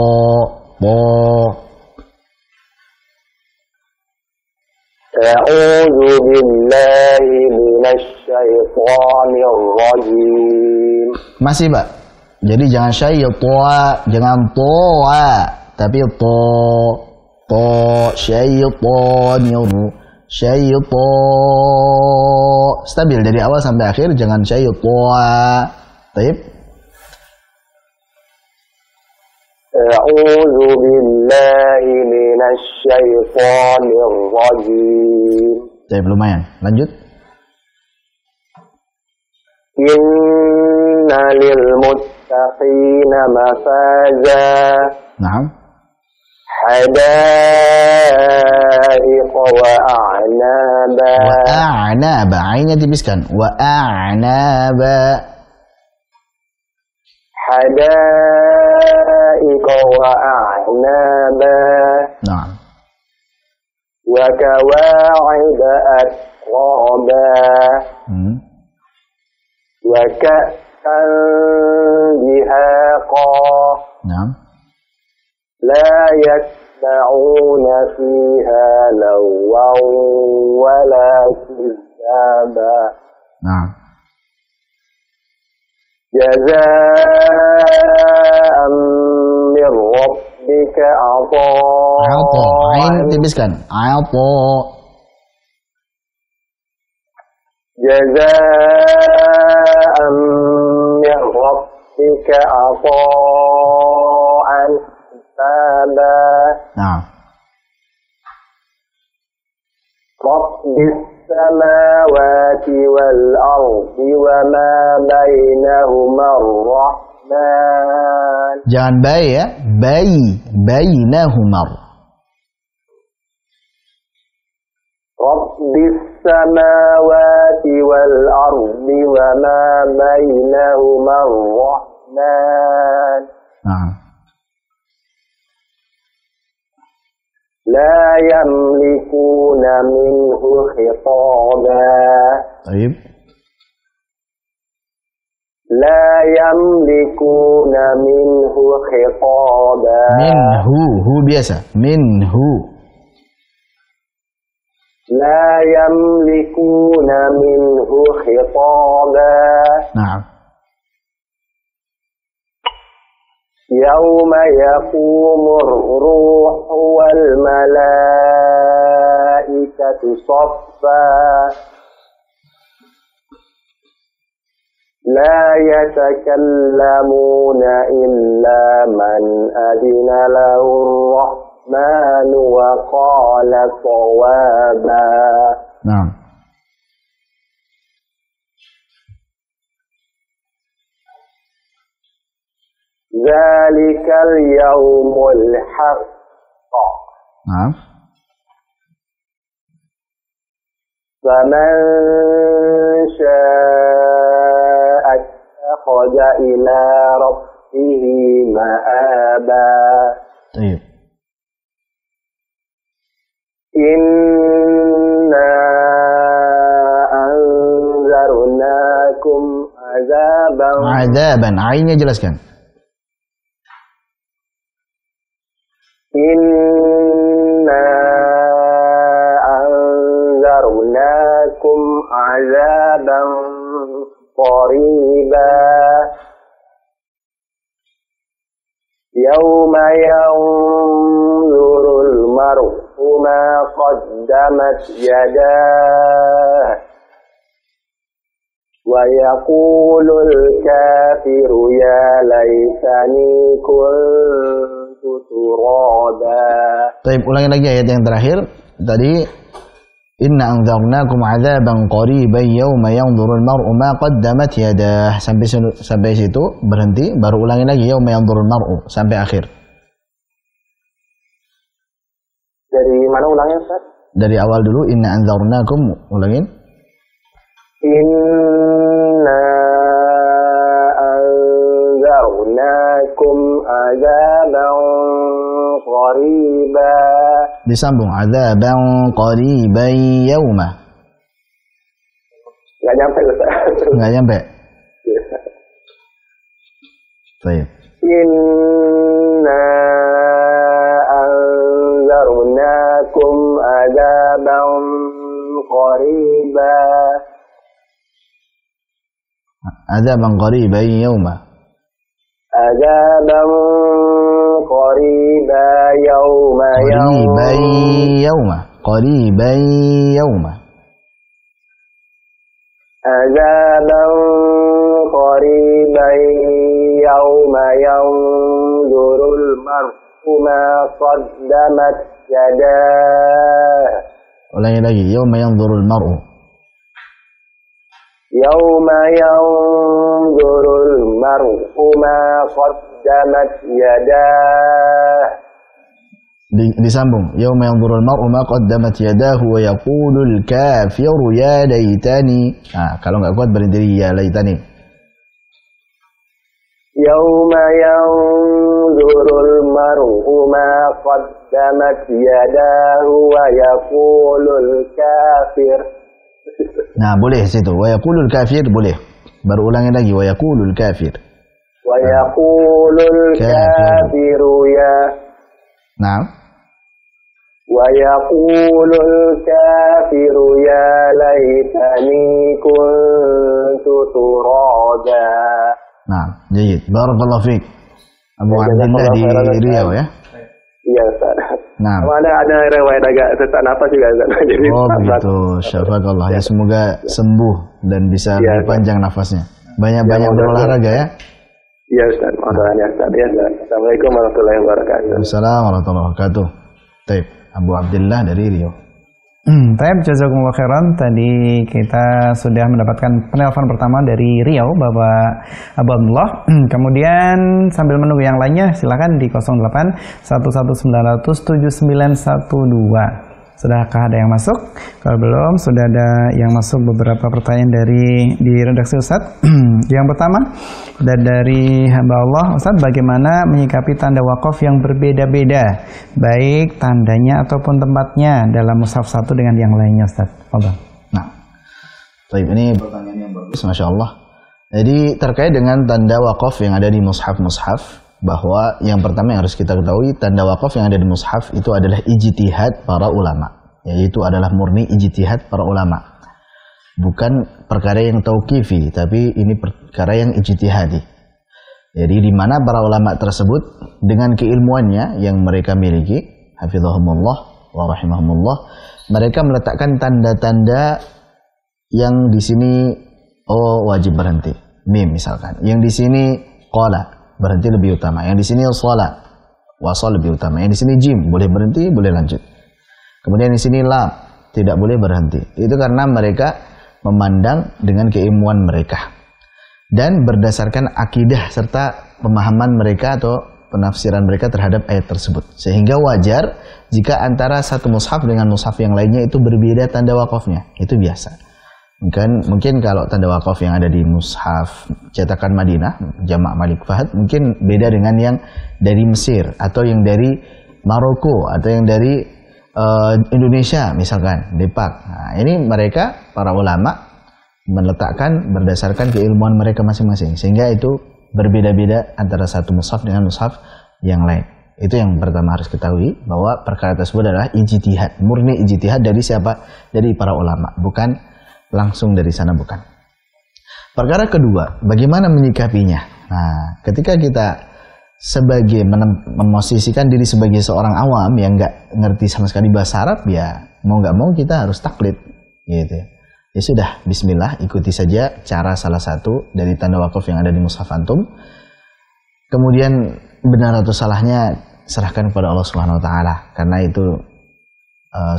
A'udzu billahi minasy syaithanir rajim. Masih, Pak. Jadi jangan syaitan, jangan ta tapi ta. Syaitan stabil dari awal sampai akhir, jangan syaitan. Baik. A'udzu billahi minasy syaithanir rajim. Baik, lumayan. Lanjut. Inna lil muttaqina mafaza. Naam. حدائق وأعنابا Wa'anaba, ainnya tipiskan. Wa'anaba. حدائق وأعنابا Nah, وكواعب أترابا وكأسا دهاقا nah. لا يسمعون فيها لغوا ولا كذابا Nah. جزاء من ربك Alto, ain عطاء tipiskan. Alto. جزاء من ربك عطاء حسابا Nah. رب السماوات والأرض وما بينهما الرحمن Jangan bayi ya. Bainahumar. رب السماوات والأرض وما بينهما الرحمن Nah. لا يملكون منه خطابا Baik. لا يملكون منه خطابا Minhu biasa. Minhu. لا يملكون منه خطابا Nah. يوم يقوم الروح والملائكة صفا لا يتكلمون إلا من أذن له الرحمن وقال صوابا Nah. ذلك اليوم الحق Nah. فمن شاء اتخذ إلى ربه مآبا Baik. إنا أنذرناكم عذابا Adaban, ainnya jelaskan. إنا أنذرناكم عذابا قريبا يوم ينظر المرء ما قدمت يداه ويقول الكافر يا ليتني كنت ترابا. Baik, ulangi lagi ayat yang terakhir. Tadi inna anzarnakum adzaban qariban yauma yanzurul mar'u ma qaddamat yadah. Sampai situ berhenti, baru ulangi lagi yauma yanzurul mar'u sampai akhir. Dari mana ulangnya, Ustaz? Dari awal dulu inna anzarnakum, ulangin. Inna azaban qariba. Disambung, adzaban qariban yauma. Nggak nyampe Ustaz. Nggak nyampe. Baik. Inna anzarnakum azaban qariba. Adzaban qariban yauma. Azaban qariba yauma Qariban yauma. Qariban yauma. Azaban qariban yauma yanzurul mar'u ma qaddamat yadah. Ulangi lagi, yauma yanzurul mar'u. Yauma yanzurul mar'u ma qaddamat yadah. Disambung, yauma yanzurul mar'u ma qaddamat yadahu wa yaqulul kafiru ya laitani. Nah, kalau enggak kuat berhenti ya laitani. Yauma yanzurul mar'u ma qaddamat yadahu wa yaqulul kafir. Nah, boleh situ. Wa yaqulul kafir boleh. Baru ulangi lagi, wa yaqulul kafir. Wa yaqulul kafiru ya. Nah. Wa yaqulul kafiru ya laitani kuntu turaba. Nah, jayid. Barakallahu fiik. Abu Abdillah di Riau ya? Iya, Ustaz. Nah. Ada riwayat agak sesak nafas juga, Ustaz. Jadi oh begitu, syafakallah. Ya semoga sembuh dan bisa lebih panjang nafasnya. Banyak-banyak berolahraga ya. Iya, Ustaz. Mohon ya, Ustaz. Ya, Ustaz. Assalamualaikum warahmatullahi wabarakatuh. Waalaikumsalam warahmatullahi wabarakatuh. Baik, Abu Abdillah dari Riau. Taib, jazakumullah khairan. Tadi kita sudah mendapatkan penelpon pertama dari Riau, Bapak Abu Abdullah. Kemudian sambil menunggu yang lainnya, silakan di 08 11900 7912. Sudahkah ada yang masuk? Kalau belum, sudah ada yang masuk beberapa pertanyaan di redaksi Ustadz. Yang pertama, dari hamba Allah, Ustadz, bagaimana menyikapi tanda wakaf yang berbeda-beda, baik tandanya ataupun tempatnya dalam mushaf satu dengan yang lainnya, Ustadz? Nah, ini pertanyaan yang bagus, Masya Allah. Jadi terkait dengan tanda wakaf yang ada di mushaf-mushaf, bahwa yang pertama yang harus kita ketahui, tanda wakaf yang ada di mushaf itu adalah ijtihad para ulama, yaitu adalah murni ijtihad para ulama, bukan perkara yang tauqifi, tapi ini perkara yang ijtihadi. Jadi di mana para ulama tersebut dengan keilmuannya yang mereka miliki, hafizahumullah wa rahimahumullah, mereka meletakkan tanda-tanda yang di sini wajib berhenti, mim misalkan, yang di sini qala berhenti lebih utama, yang di sini shalah, wasal lebih utama, yang di sini jim boleh berhenti, boleh lanjut. Kemudian di sini lam tidak boleh berhenti. Itu karena mereka memandang dengan keilmuan mereka dan berdasarkan akidah serta pemahaman mereka atau penafsiran mereka terhadap ayat tersebut. Sehingga wajar jika antara satu mushaf dengan mushaf yang lainnya itu berbeda tanda wakafnya. Itu biasa. Mungkin kalau tanda wakaf yang ada di mushaf cetakan Madinah, Jamak Malik Fahad, mungkin beda dengan yang dari Mesir atau yang dari Maroko atau yang dari Indonesia misalkan, Depak. Nah, ini mereka para ulama meletakkan berdasarkan keilmuan mereka masing-masing, sehingga itu berbeda-beda antara satu mushaf dengan mushaf yang lain. Itu yang pertama harus ketahui, bahwa perkara tersebut adalah ijtihad, murni ijtihad dari siapa? Dari para ulama, bukan langsung dari sana, bukan. Perkara kedua, bagaimana menyikapinya? Nah, ketika kita sebagai memosisikan diri sebagai seorang awam yang nggak ngerti sama sekali bahasa Arab, ya mau nggak mau kita harus taklid, gitu. Ya sudah, bismillah, ikuti saja cara salah satu dari tanda wakaf yang ada di mushaf antum. Kemudian benar atau salahnya serahkan kepada Allah Subhanahu Wa Taala, karena itu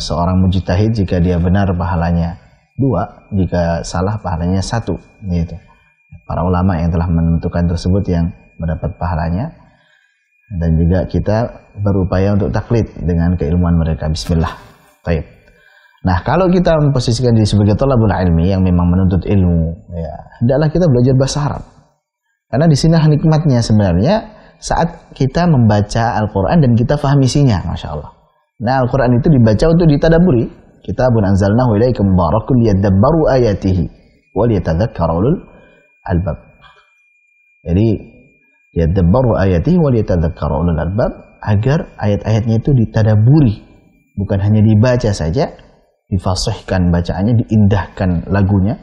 seorang mujtahid jika dia benar pahalanya 2, jika salah pahalanya 1, gitu. Para ulama yang telah menentukan tersebut yang mendapat pahalanya, dan juga kita berupaya untuk taklid dengan keilmuan mereka. Bismillah. Baik. Nah, kalau kita memposisikan diri sebagai thalabul ilmi yang memang menuntut ilmu, ya hendaklah kita belajar bahasa Arab. Karena di sini nikmatnya sebenarnya saat kita membaca Al-Quran dan kita faham isinya, Masya Allah. Nah, Al-Quran itu dibaca untuk ditadaburi. Kitabun anzalnahu ilaika mubarakun liyadabbaru ayatihi wa liyatadzakkara ulul albab. Jadi liyadabbaru ayatihi wa liyatadzakkara ulul albab, agar ayat-ayatnya itu ditadaburi, bukan hanya dibaca saja, difasihkan bacaannya, diindahkan lagunya,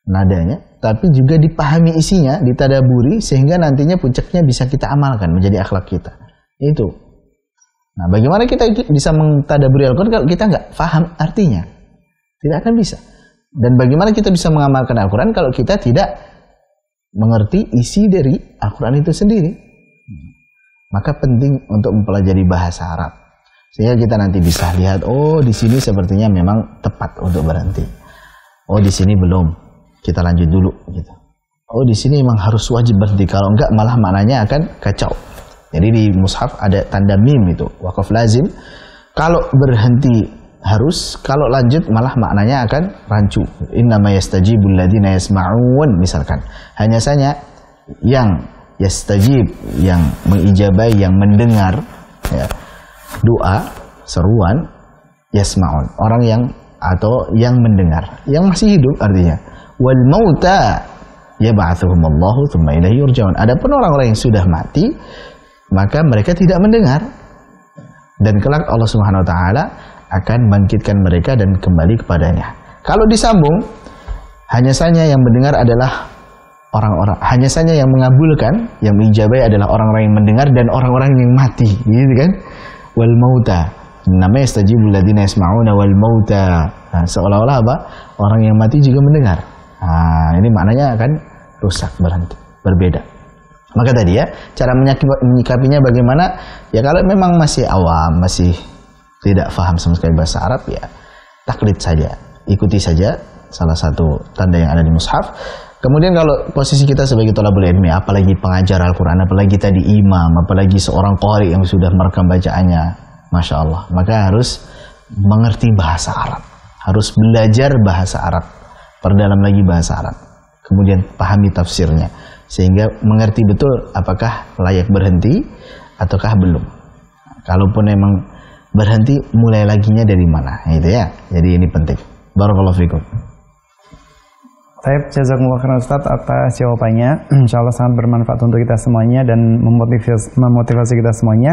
nadanya, tapi juga dipahami isinya, ditadaburi, sehingga nantinya puncaknya bisa kita amalkan menjadi akhlak kita. Itu. Nah, bagaimana kita bisa mentadaburi Al-Quran kalau kita nggak paham artinya? Tidak akan bisa. Dan bagaimana kita bisa mengamalkan Al-Quran kalau kita tidak mengerti isi dari Al-Quran itu sendiri? Maka penting untuk mempelajari bahasa Arab, sehingga kita nanti bisa lihat, oh di sini sepertinya memang tepat untuk berhenti. Oh di sini belum, kita lanjut dulu gitu. Oh di sini memang harus wajib berhenti, kalau enggak malah maknanya akan kacau. Jadi di mushaf ada tanda mim itu, waqaf lazim. Kalau berhenti harus, kalau lanjut malah maknanya akan rancu. Innama yastajibul ladzina yasma'un, misalkan. Hanya saja yang yastajib, yang mengijabai, yang mendengar ya, doa, seruan, yasma'un, orang yang atau yang mendengar, yang masih hidup artinya. Wal mauta yab'atsuhumullahu tsumma ilaihi yurja'un. Adapun orang-orang yang sudah mati, maka mereka tidak mendengar, dan kelak Allah Subhanahu wa taala akan bangkitkan mereka dan kembali kepadanya. Kalau disambung, hanya saja yang mendengar adalah orang-orang, hanya saja yang mengabulkan, yang mengijabai adalah orang-orang yang mendengar dan orang-orang yang mati, gitu kan? Wal mauta, namanya yastajibul ladzina yasma'una wal mauta. Nah, seolah-olah apa? Orang yang mati juga mendengar. Nah, ini maknanya akan rusak, berhenti, berbeda. Maka tadi ya, cara menyikapinya bagaimana? Ya kalau memang masih awam, masih tidak paham sama sekali bahasa Arab, ya taklid saja, ikuti saja salah satu tanda yang ada di mushaf. Kemudian kalau posisi kita sebagai thalabul ilmi, apalagi pengajar Al-Quran, apalagi tadi imam, apalagi seorang qari yang sudah merekam bacaannya, Masya Allah, maka harus mengerti bahasa Arab, harus belajar bahasa Arab, perdalam lagi bahasa Arab, kemudian pahami tafsirnya, sehingga mengerti betul apakah layak berhenti ataukah belum. Kalaupun memang berhenti, mulai laginya dari mana, gitu ya. Jadi ini penting. Barakallahu fikum. Baik, jazakumullah khairan Ustaz atas jawabannya. Insyaallah sangat bermanfaat untuk kita semuanya dan memotivasi kita semuanya.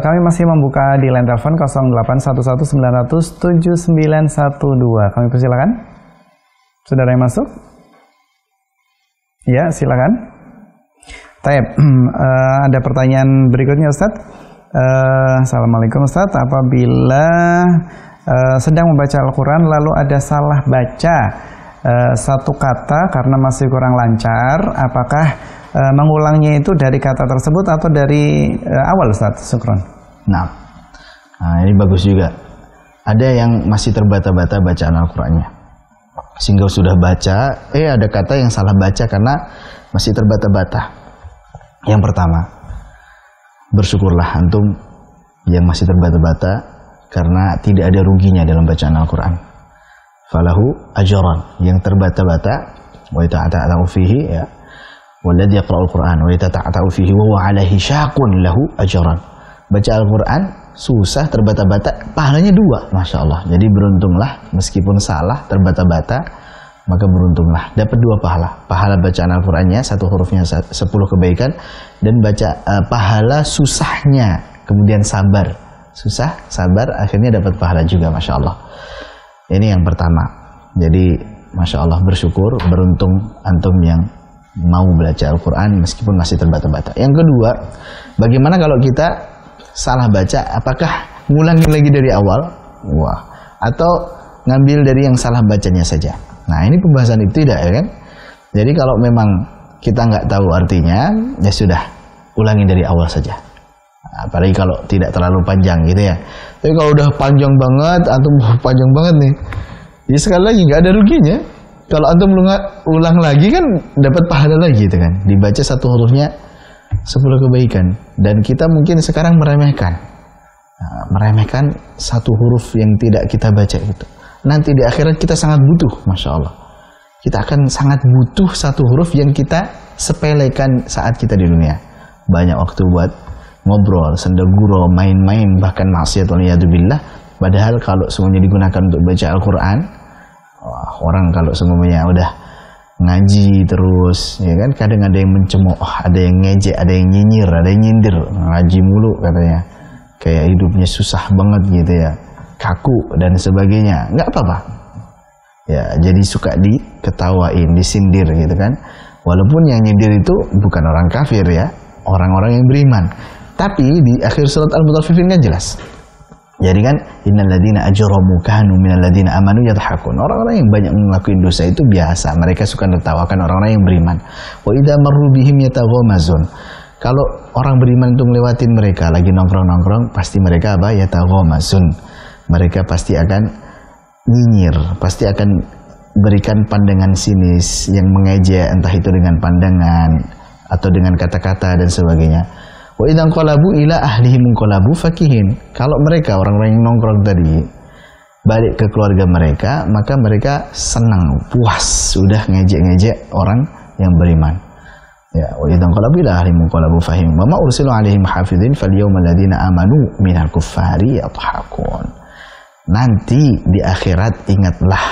Kami masih membuka di line telepon 0811900912. Kami persilakan. Saudara yang masuk? Ya, silakan. Baik, ada pertanyaan berikutnya Ustaz. Assalamualaikum Ustaz, apabila sedang membaca Al-Quran lalu ada salah baca satu kata karena masih kurang lancar, apakah mengulangnya itu dari kata tersebut atau dari awal Ustaz? Syukron. Nah, ini bagus juga. Ada yang masih terbata-bata bacaan Al-Qurannya, sehingga sudah baca, ada kata yang salah baca karena masih terbata-bata. Yang pertama, bersyukurlah antum yang masih terbata-bata, karena tidak ada ruginya dalam bacaan Al-Quran. Falahu ajran, yang terbata-bata, wa yata'ata'u fihi, ya, walladzi yaqra'ul Qur'an wa yata'ata'u fihi wa huwa 'alaihi syaqun lahu ajran. Baca Al-Quran susah, terbata-bata, pahalanya 2, Masya Allah. Jadi beruntunglah, meskipun salah, terbata-bata, maka beruntunglah, dapat 2 pahala. Pahala bacaan Al-Qurannya, 1 hurufnya 10 kebaikan, dan baca pahala susahnya, kemudian sabar, susah, sabar, akhirnya dapat pahala juga, Masya Allah. Ini yang pertama. Jadi Masya Allah, bersyukur, beruntung antum yang mau belajar Al-Quran meskipun masih terbata-bata. Yang kedua, bagaimana kalau kita salah baca, apakah ngulangin lagi dari awal? Wah, atau ngambil dari yang salah bacanya saja? Nah, ini pembahasan itu tidak, ya kan? Jadi kalau memang kita nggak tahu artinya, ya sudah, ulangin dari awal saja. Apalagi kalau tidak terlalu panjang gitu ya. Tapi kalau udah panjang banget, antum panjang banget nih, ya sekali lagi nggak ada ruginya. Kalau antum ulang lagi kan dapat pahala lagi gitu kan. Dibaca 1 hurufnya 10 kebaikan. Dan kita mungkin sekarang meremehkan 1 huruf yang tidak kita baca itu. Nanti di akhirat kita sangat butuh, Masya Allah. Kita akan sangat butuh 1 huruf yang kita sepelekan saat kita di dunia. banyak waktu buat ngobrol, sendaguro, main-main, bahkan maksiat waliyadzubillah. Padahal kalau semuanya digunakan untuk baca Al-Quran, orang kalau semuanya udah ngaji terus, ya kan, kadang ada yang mencemooh, ada yang ngejek, ada yang nyinyir, ada yang nyindir, ngaji mulu katanya, kayak hidupnya susah banget gitu ya, kaku dan sebagainya. Nggak apa-apa, ya jadi suka diketawain, disindir gitu kan, walaupun yang nyindir itu bukan orang kafir ya, orang-orang yang beriman. Tapi di akhir surat Al-Mutaffifin kan jelas. Jadi kan, innal ladzina ajramu kanu minal ladzina amanu yadhakun. Orang-orang yang banyak ngelakuin dosa itu biasa, mereka suka menertawakan orang-orang yang beriman. Wa idza marru bihim yataghamazun. Kalau orang beriman itu ngelewatin mereka lagi nongkrong-nongkrong, pasti mereka apa? Yataghamazun. Mereka pasti akan nyinyir, pasti akan berikan pandangan sinis yang mengejek, entah itu dengan pandangan atau dengan kata-kata dan sebagainya. Wa idzan qalabu ila ahlihim qalabu fakihin. Kalau mereka orang-orang yang nongkrong tadi balik ke keluarga mereka, maka mereka senang, puas, sudah ngejek-ngejek orang yang beriman. Ya, wa idzan qalabu ila ahlihim qalabu fahim. Wa ma ursilu alaihim hafizin falyawmal ladzina amanu minal kuffari yadhakun. Nanti di akhirat ingatlah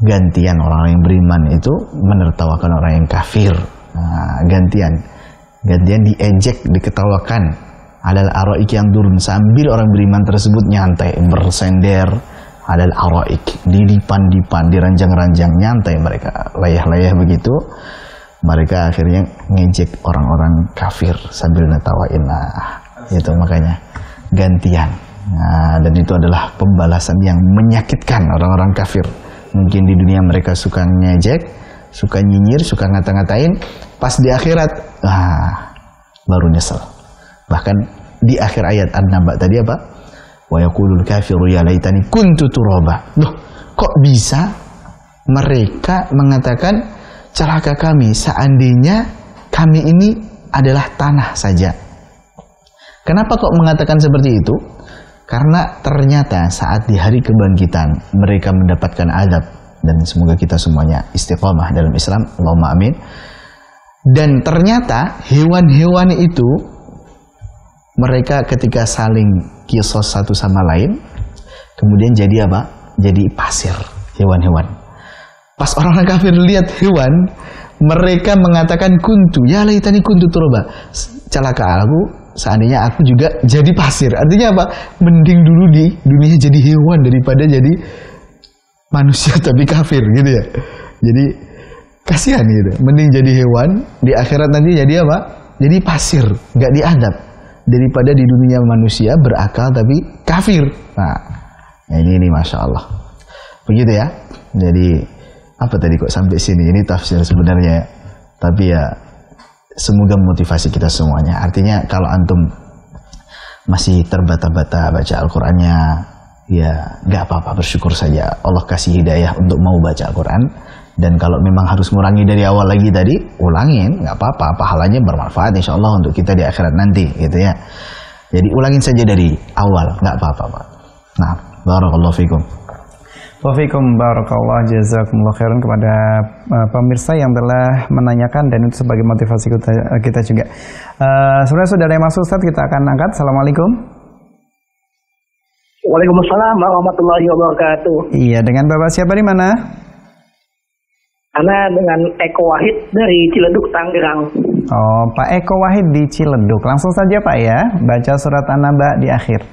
gantian orang yang beriman itu menertawakan orang yang kafir. Nah, gantian diejek, diketawakan, alal araik yang turun, sambil orang beriman tersebut nyantai bersender alal araik, di dipan-dipan, diranjang-ranjang, nyantai mereka, layah-layah begitu. Mereka akhirnya ngejek orang-orang kafir sambil netawain. Nah, itu makanya gantian. Nah, dan itu adalah pembalasan yang menyakitkan orang-orang kafir. Mungkin di dunia mereka suka ngejek, suka nyinyir, suka ngata-ngatain, pas di akhirat baru nyesel. Bahkan di akhir ayat An-Naba tadi apa? Wa yaqulul kafiru ya laitani kuntu turaba. Loh, kok bisa mereka mengatakan celaka kami seandainya kami ini adalah tanah saja. Kenapa kok mengatakan seperti itu? Karena ternyata saat di hari kebangkitan mereka mendapatkan azab, dan semoga kita semuanya istiqamah dalam Islam, Allahumma amin. Dan ternyata hewan-hewan itu mereka ketika saling kisos satu sama lain, kemudian jadi apa? Jadi pasir hewan-hewan. Pas orang kafir lihat hewan, mereka mengatakan kuntu, ya laitani kuntu turba. Celaka aku, seandainya aku juga jadi pasir. Artinya apa? Mending dulu di dunia jadi hewan daripada jadi manusia tapi kafir gitu ya. Jadi kasihan gitu. Mending jadi hewan, di akhirat nanti jadi apa? Jadi pasir, nggak diadab, daripada di dunia manusia berakal tapi kafir. Nah, ini masya Allah. Begitu ya. Jadi apa tadi kok sampai sini? Ini tafsir sebenarnya. Tapi ya semoga motivasi kita semuanya. Artinya kalau antum masih terbata-bata baca Al-Qur'annya, ya nggak apa-apa, bersyukur saja. Allah kasih hidayah untuk mau baca Al-Quran. Dan kalau memang harus ngurangi dari awal lagi tadi, ulangin, nggak apa-apa. Pahalanya bermanfaat insya Allah untuk kita di akhirat nanti, gitu ya. Jadi ulangin saja dari awal, nggak apa-apa, Pak. Nah, barakallahu fikum. Wafikum barakallah, jazakumullah khairan kepada pemirsa yang telah menanyakan, dan itu sebagai motivasi kita juga. Sebenarnya sudah ada yang masuk, Ustaz, kita akan angkat. Assalamualaikum. Waalaikumsalam warahmatullahi wabarakatuh. Iya, dengan Bapak siapa di mana? Ana dengan Eko Wahid dari Ciledug, Tangerang. Oh, Pak Eko Wahid di Ciledug. Langsung saja Pak ya, baca surat An-Naba di akhir.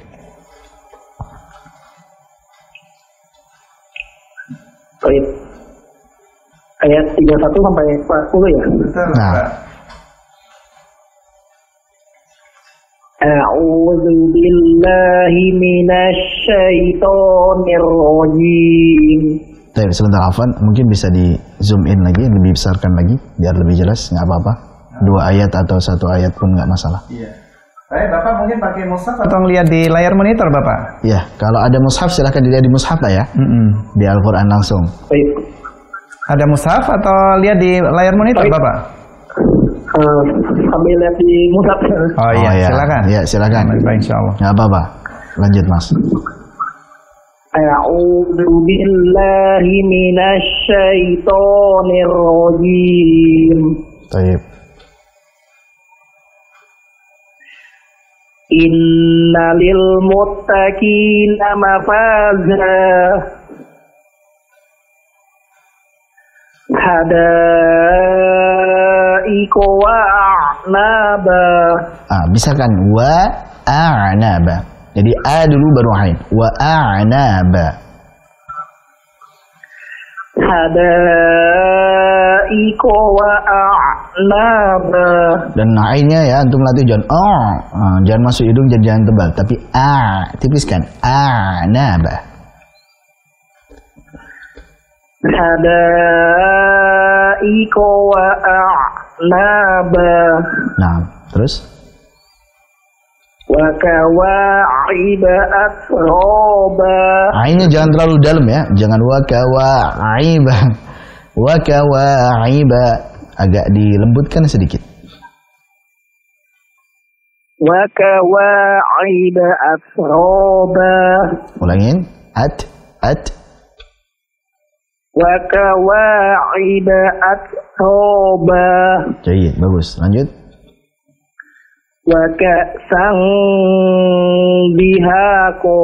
Baik. Ayat 31 sampai 40 ya. Betul, Nah. Pak. A'udzu billahi minasy syaithanir rajim. Baik, sebentar Afwan, mungkin bisa di zoom in lagi, lebih besarkan lagi biar lebih jelas, nggak apa-apa. 2 ayat atau 1 ayat pun nggak masalah. Iya. Baik, Bapak mungkin pakai mushaf atau ngelihat di layar monitor, Bapak? Ya, kalau ada mushaf silahkan dilihat di mushaf lah ya. Di Al-Quran langsung. Baik. Ada mushaf atau lihat di layar monitor, Baik. Bapak? Sambil lihat di mushaf. Oh iya, ya. silakan. Ya, silakan. Baik, insyaallah. Nggak apa-apa. Lanjut, Mas. A'udzu billahi minasy syaithanir rajim. Baik. Innalil muttaqina mafaza hadaiqa wa a'naba. Bisa kan? Wa a'naba. Jadi a dulu baru ain. Wa a'naba. Hadaiqa wa a'naba. Dan ainnya ya antum latih jangan jangan masuk hidung, jangan tebal, tapi tipiskan. A'naba. Hadaiqa wa a'naba. Nah, terus Wa kawa'iba atroba. ainnya jangan terlalu dalam ya, jangan wa kawa'iba. Wa kawa'iba, agak dilembutkan sedikit. Wa kawa'iba atroba. Ulangin. At. Wa kawa'iba atroba. Jadi bagus. Lanjut. Wa ka'san dihaqo.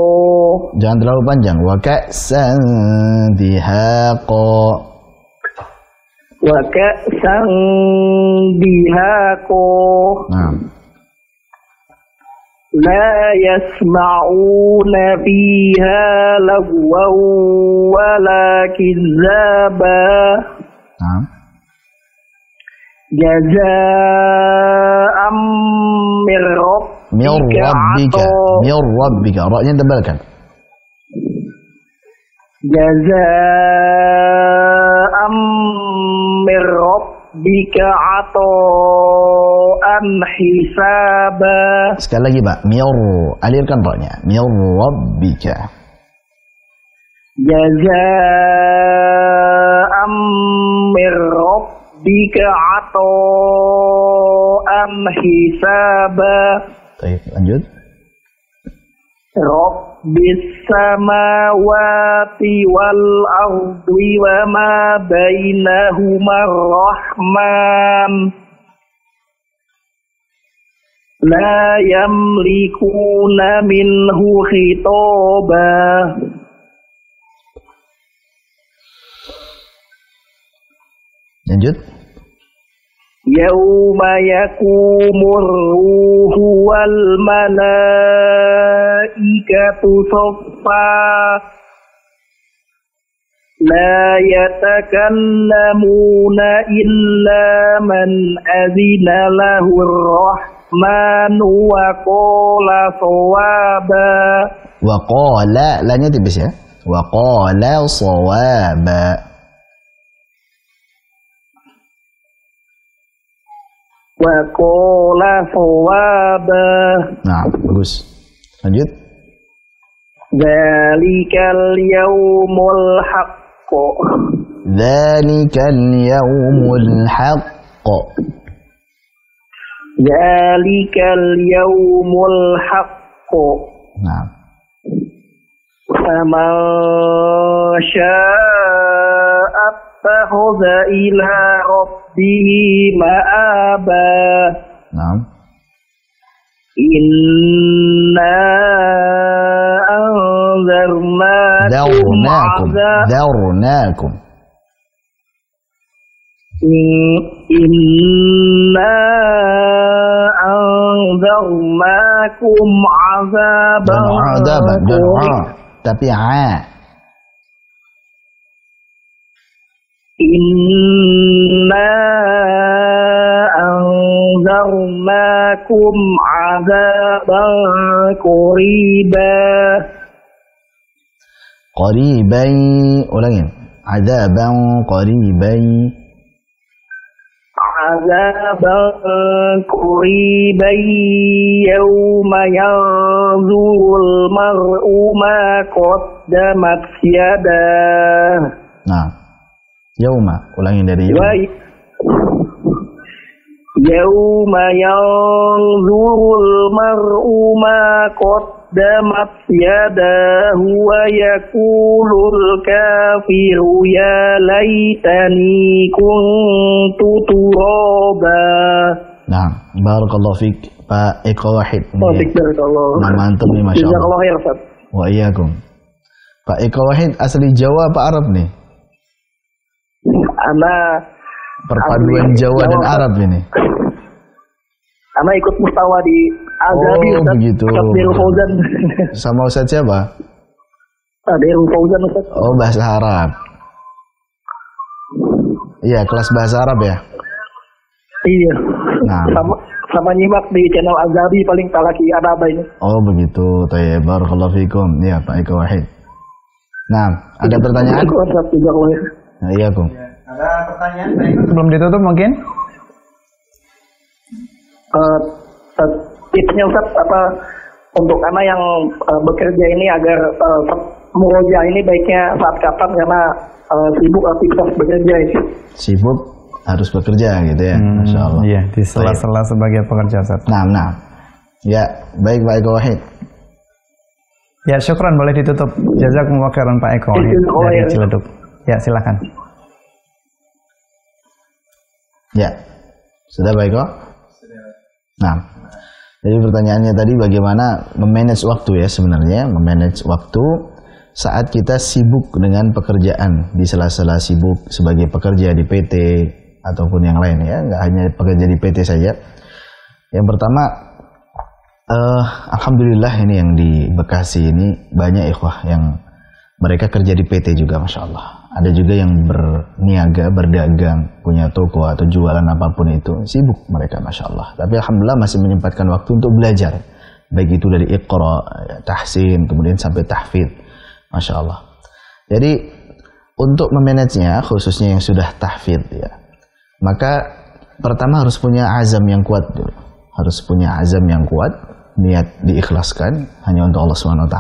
Jangan terlalu panjang. Wa ka'san dihaqo. Wa ka'san dihaqo. Nah, La yasma'una fiha lagwaw wala kizzaba. nah. Jazaa'am min rabbika. Mir rabbika. Ra-nya tebalkan. Jazaa'am min rabbika ata'an hisaba. Sekali lagi Pak. Alirkan ra-nya. Mir rabbika. Jazaa'am min rabbika ata'an hisaba. Baik, lanjut. Rabbis samawati wal ardi wa ma bainahuma rahman la yamlikuna minhu khitaba. Lanjut. Yauma yakumur ruhu wal malaikatu saffa la yatakallamuna illa man azina lahur rahmanu wa qala sawaba. Wa qala, lanya tipis ya. Wa qala sawaba. Wa qala sawaba. Nah, bagus. Lanjut. Dzalikal yaumul haqq. Dzalikal yaumul haqq. Dzalikal yaumul haqq. Nah, faman syaa'a fakhudha ila rabbihi ma'aba. nah. Inna anzarnakum Dzarnakum. Inna anzarnakum azaban tapi Inna anzarnakum azaban qariban. Ulangin. Azaban qariban. Azaban qariban yawma yanzurul mar'u ma qaddamat yadah. Nah, yauma. Ulangin dari yauma. Yawma yanzurul mar'u ma qaddamat yadahu wa yaqulul kafiru ya laitani kuntu turaba. Nah, barakallahu fiik Pak Eko Wahid. Nama antum nih Masya Allah. Jazakallah khair, Ustaz. Wa iyyakum. Pak Eko Wahid asli Jawa apa Arab nih? Ana perpaduan Jawa dan Arab ini. Ana ikut mustawa di Azadi, Ustaz. Begitu. Darul Fauzan. Sama Ustaz siapa? Darul Fauzan, Ustaz. Oh, bahasa Arab. Iya, kelas bahasa Arab ya? Iya. Nah. Sama nyimak di channel Azadi paling talaki Arab ini. Oh, begitu. Tayyib. Barakallahu fikum. Ya, Pak Eko Wahid. Nah, ada pertanyaan? Nah, iya, Kum. Ada pertanyaan? Sebelum ditutup mungkin? Tipsnya Ustaz, apa untuk anak yang bekerja ini agar muroja ini baiknya saat kapan, karena sibuk aktivitas bekerja ini. Sibuk harus bekerja gitu ya, Masya Allah. Iya, di sela-sela sebagai pekerja Ustaz. Nah. Ya, baik Pak Eko Wahid. Ya, syukran, boleh ditutup. Jazakumullah khairan Pak Eko Wahid dari Ciledug. Ya, silakan. Ya, sudah Pak Eko? Nah, jadi pertanyaannya tadi bagaimana memanage waktu ya sebenarnya, memanage waktu saat kita sibuk dengan pekerjaan, di sela-sela sibuk sebagai pekerja di PT ataupun yang lain ya, nggak hanya pekerja di PT saja. Yang pertama, alhamdulillah ini yang di Bekasi ini banyak ikhwah yang mereka kerja di PT juga, Masya Allah. Ada juga yang berniaga, berdagang, punya toko atau jualan apapun itu, sibuk mereka, Masya Allah. Tapi alhamdulillah masih menyempatkan waktu untuk belajar, baik itu dari Iqra, tahsin, kemudian sampai tahfidz, Masya Allah. Jadi untuk memanagenya, khususnya yang sudah tahfidz ya, maka pertama harus punya azam yang kuat dulu. Harus punya azam yang kuat, niat diikhlaskan hanya untuk Allah SWT,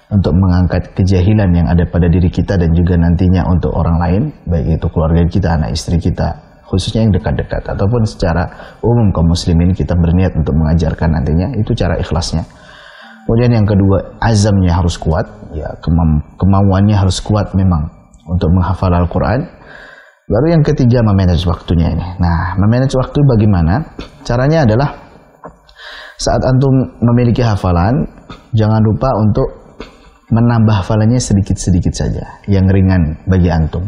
untuk mengangkat kejahilan yang ada pada diri kita dan juga nantinya untuk orang lain, baik itu keluarga kita, anak istri kita, khususnya yang dekat-dekat, ataupun secara umum kaum muslimin kita berniat untuk mengajarkan nantinya, itu cara ikhlasnya. Kemudian yang kedua, azamnya harus kuat, ya kemauannya harus kuat memang untuk menghafal Al-Quran. Baru yang ketiga, memanage waktunya ini. Nah, memanage waktu bagaimana? Caranya adalah saat antum memiliki hafalan, jangan lupa untuk menambah hafalannya sedikit-sedikit saja, yang ringan bagi antum.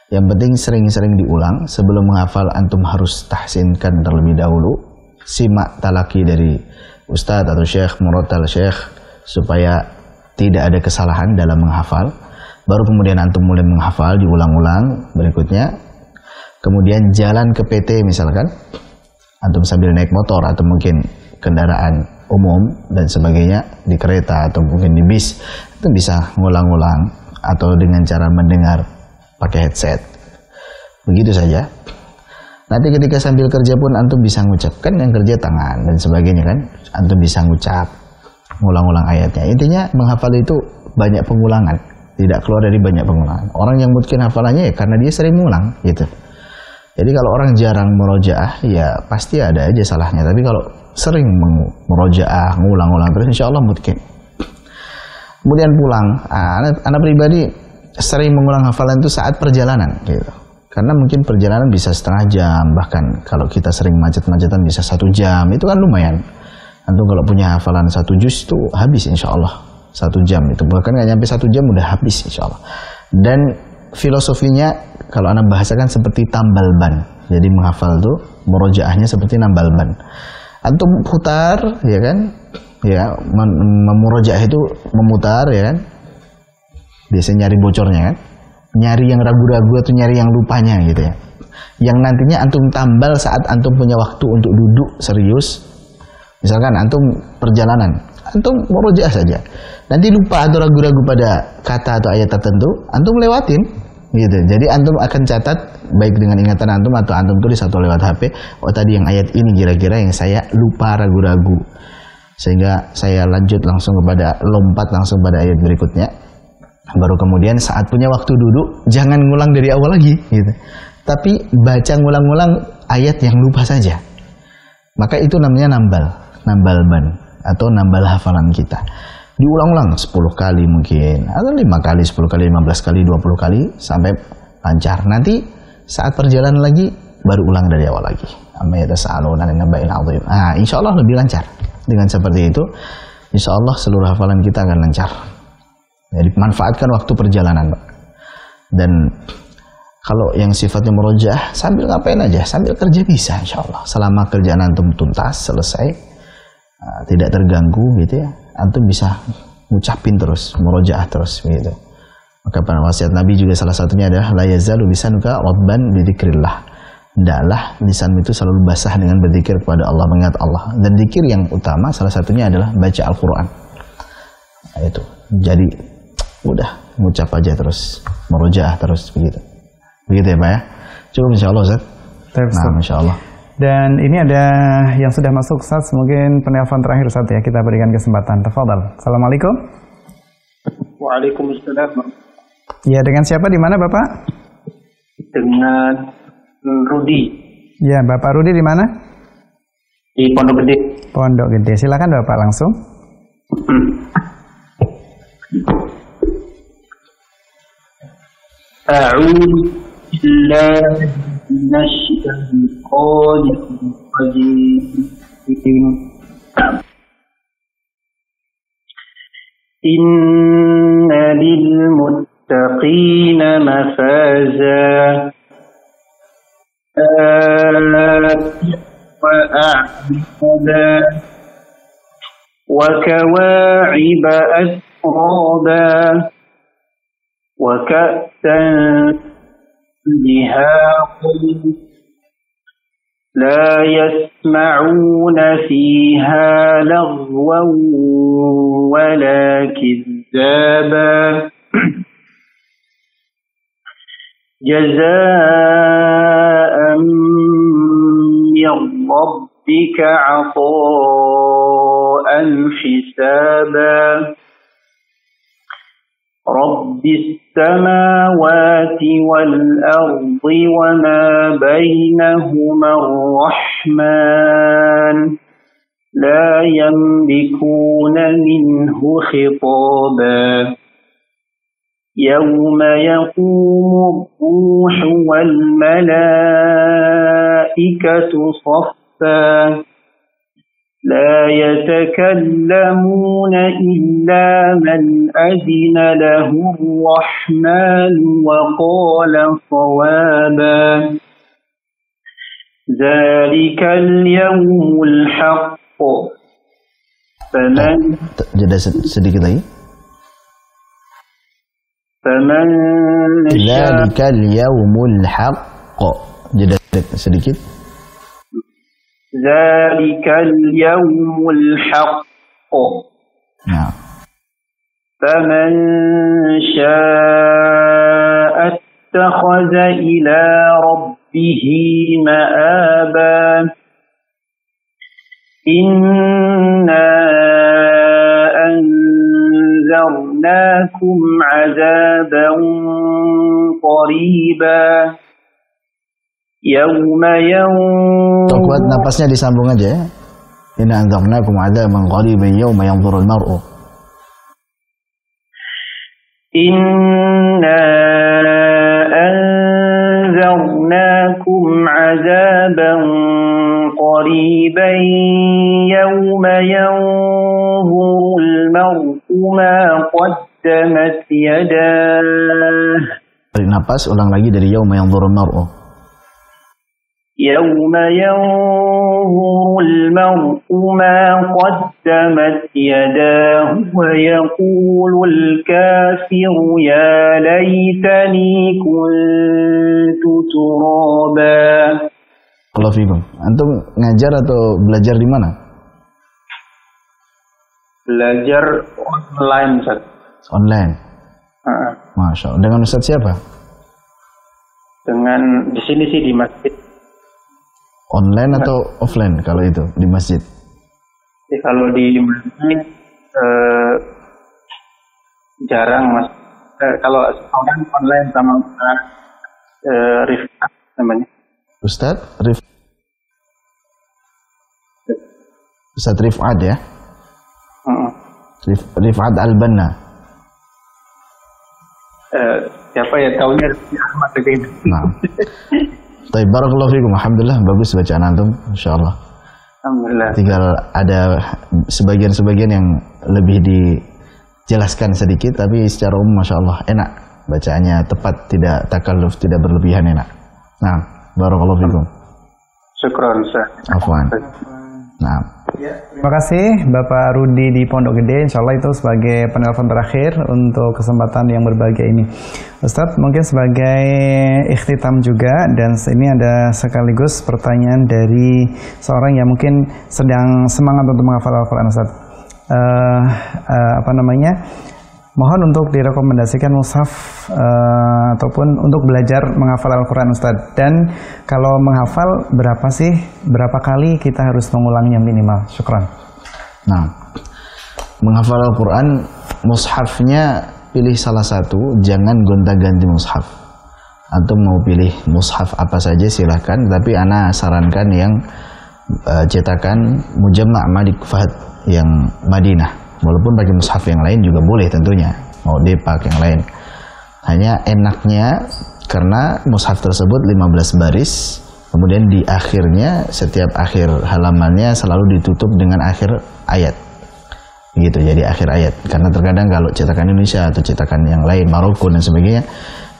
Yang penting sering-sering diulang. Sebelum menghafal, antum harus tahsinkan terlebih dahulu, simak talaki dari ustadz atau syekh, murattal syekh, supaya tidak ada kesalahan dalam menghafal. Baru kemudian antum mulai menghafal, diulang-ulang berikutnya. Kemudian jalan ke PT misalkan, antum sambil naik motor atau mungkin kendaraan umum dan sebagainya, di kereta atau mungkin di bis, itu bisa ngulang-ulang atau dengan cara mendengar pakai headset. Begitu saja. Nanti ketika sambil kerja pun antum bisa ngucapkan, yang kerja tangan dan sebagainya kan, antum bisa ngucap, ngulang-ulang ayatnya. Intinya menghafal itu banyak pengulangan, tidak keluar dari banyak pengulangan. Orang yang mungkin hafalannya ya karena dia sering ngulang gitu. Jadi kalau orang jarang murojaah, ya pasti ada aja salahnya. Tapi kalau sering murojaah, ngulang-ulang terus, insya Allah mungkin. Kemudian pulang, anak pribadi sering mengulang hafalan itu saat perjalanan gitu. Karena mungkin perjalanan bisa setengah jam, bahkan kalau kita sering macet-macetan bisa 1 jam, itu kan lumayan. Antum kalau punya hafalan 1 juz itu habis insya Allah 1 jam itu, bahkan nggak nyampe 1 jam udah habis insya Allah. Dan filosofinya kalau anak bahasakan seperti tambal ban. Jadi menghafal tuh murojaahnya seperti nambal ban. Antum putar ya kan, ya memurojaah itu memutar ya kan, biasanya nyari bocornya kan, nyari yang ragu-ragu atau nyari yang lupanya gitu ya, yang nantinya antum tambal saat antum punya waktu untuk duduk serius. Misalkan antum perjalanan, antum murojaah saja, nanti lupa atau ragu-ragu pada kata atau ayat tertentu, antum lewatin gitu. Jadi antum akan catat baik dengan ingatan antum atau antum tulis atau lewat HP, oh tadi yang ayat ini kira-kira yang saya lupa ragu-ragu, sehingga saya lanjut langsung kepada, lompat langsung pada ayat berikutnya. Baru kemudian saat punya waktu duduk, jangan ngulang dari awal lagi gitu, tapi baca ngulang-ngulang ayat yang lupa saja. Maka itu namanya nambal ban atau nambal hafalan kita. Diulang-ulang 10 kali mungkin, atau 5 kali, 10 kali, 15 kali, 20 kali sampai lancar. Nanti saat perjalanan lagi baru ulang dari awal lagi. amma yatasaaluna 'anil naba'il 'adzim. Insyaallah lebih lancar. Dengan seperti itu, insyaallah seluruh hafalan kita akan lancar. Jadi manfaatkan waktu perjalanan, Pak. Dan kalau yang sifatnya murojaah, sambil ngapain aja, sambil kerja bisa insyaallah. Selama kerjaan antum tuntas, selesai, tidak terganggu gitu ya, antum bisa ngucapin terus, murojaah terus gitu. Maka wasiat Nabi juga salah satunya adalah la yazalu lisanuka rabban bidzikrillah. Hendaklah lisanmu itu selalu basah dengan berzikir kepada Allah, mengingat Allah. Dan zikir yang utama salah satunya adalah baca Al-Qur'an. Nah, itu. Jadi udah ngucap aja terus, murojaah terus begitu. Begitu ya, Pak ya. Cukup insyaallah, Ustaz. Nah, insyaallah. Dan ini ada yang sudah masuk, Ustaz. Mungkin penelpon terakhir, Ustaz ya. Kita berikan kesempatan. Tafadhal. Assalamualaikum. Waalaikumsalam. Ya, dengan siapa di mana, Bapak? Dengan Rudi. Ya, Bapak Rudi di mana? Di Pondok Gede. Pondok Gede. Silakan Bapak langsung. A'udzu billahi minasy syaithanir rajim. Inna lil muttaqina mafaza wa a'bada wa kawa'iba atraba wa ka'san dihaqan la yasma'una fiha lagwan wala kizzaba jazaa'an min rabbika 'ataa'an hisaba rabbis samawati wal ardi wa ma bainahuma ar-rahman la yamlikuna minhu khitaba يوم يقوم الروح والملائكة صفا لا يتكلمون إلا من أذن له الرحمن وقال صوابا ذلك اليوم الحق فمن Jeda sedikit lagi. فمن شاء Dzalikal yaumul haqq. Jeda sedikit. ذلك اليوم الحق Nah. فمن شاء اتخذ إلى ربه مآبا إنا أنذرناكم عذابا قريبا يوم Kuat napasnya disambung aja ya. Inna anzarnakum 'adzaban qariban yawma yanzurul mar'u. Inna anzarnakum 'adzaban qariban yawma yanzurul mar'u ma qaddamat yadah. Tarik napas, ulang lagi dari yawma yanzurul mar'u. يوم ينظر المرء ما قدمت يداه ويقول الكافر يا ليتني كنت ترابا. Kalau fikum, antum ngajar atau belajar di mana? Belajar online, Ustaz. Online. Masya Allah. Dengan Ustaz siapa? Dengan di sini sih di masjid. Online atau offline kalau itu di masjid? Kalau di masjid jarang, Mas. Kalau orang online sama Rifat namanya. Ustaz Rifat ya? Rifat Al-Banna. Siapa ya, tahunya Ahmad Tegin. Nah. Baik, barakallahu fikum. Alhamdulillah bagus bacaan antum, insyaallah. Alhamdulillah. Tinggal ada sebagian-sebagian yang lebih dijelaskan sedikit, tapi secara umum masya Allah enak bacaannya, tepat, tidak takalluf, tidak berlebihan, enak. Nah, barakallahu fikum. Syukran, Ustaz. Afwan. Nah, Terima kasih Bapak Rudi di Pondok Gede. Insya Allah itu sebagai penelpon terakhir untuk kesempatan yang berbahagia ini. Ustadz, mungkin sebagai ikhtitam juga, dan ini ada sekaligus pertanyaan dari seorang yang mungkin sedang semangat untuk menghafal Al-Quran, Ustadz. Mohon untuk direkomendasikan mushaf ataupun untuk belajar menghafal Al-Quran, Ustadz. Dan kalau menghafal berapa kali kita harus mengulangnya minimal? Syukran. nah, menghafal Al-Quran, mushafnya pilih salah satu, jangan gonta-ganti mushaf. Antum mau pilih mushaf apa saja silahkan, tapi ana sarankan yang cetakan Mujamma' Malik Fahad yang Madinah. Walaupun bagi mushaf yang lain juga boleh tentunya, mau Depak yang lain. Hanya enaknya karena mushaf tersebut 15 baris, kemudian di akhirnya setiap akhir halamannya selalu ditutup dengan akhir ayat. Gitu, jadi akhir ayat. Karena terkadang kalau cetakan Indonesia atau cetakan yang lain, Maroko dan sebagainya,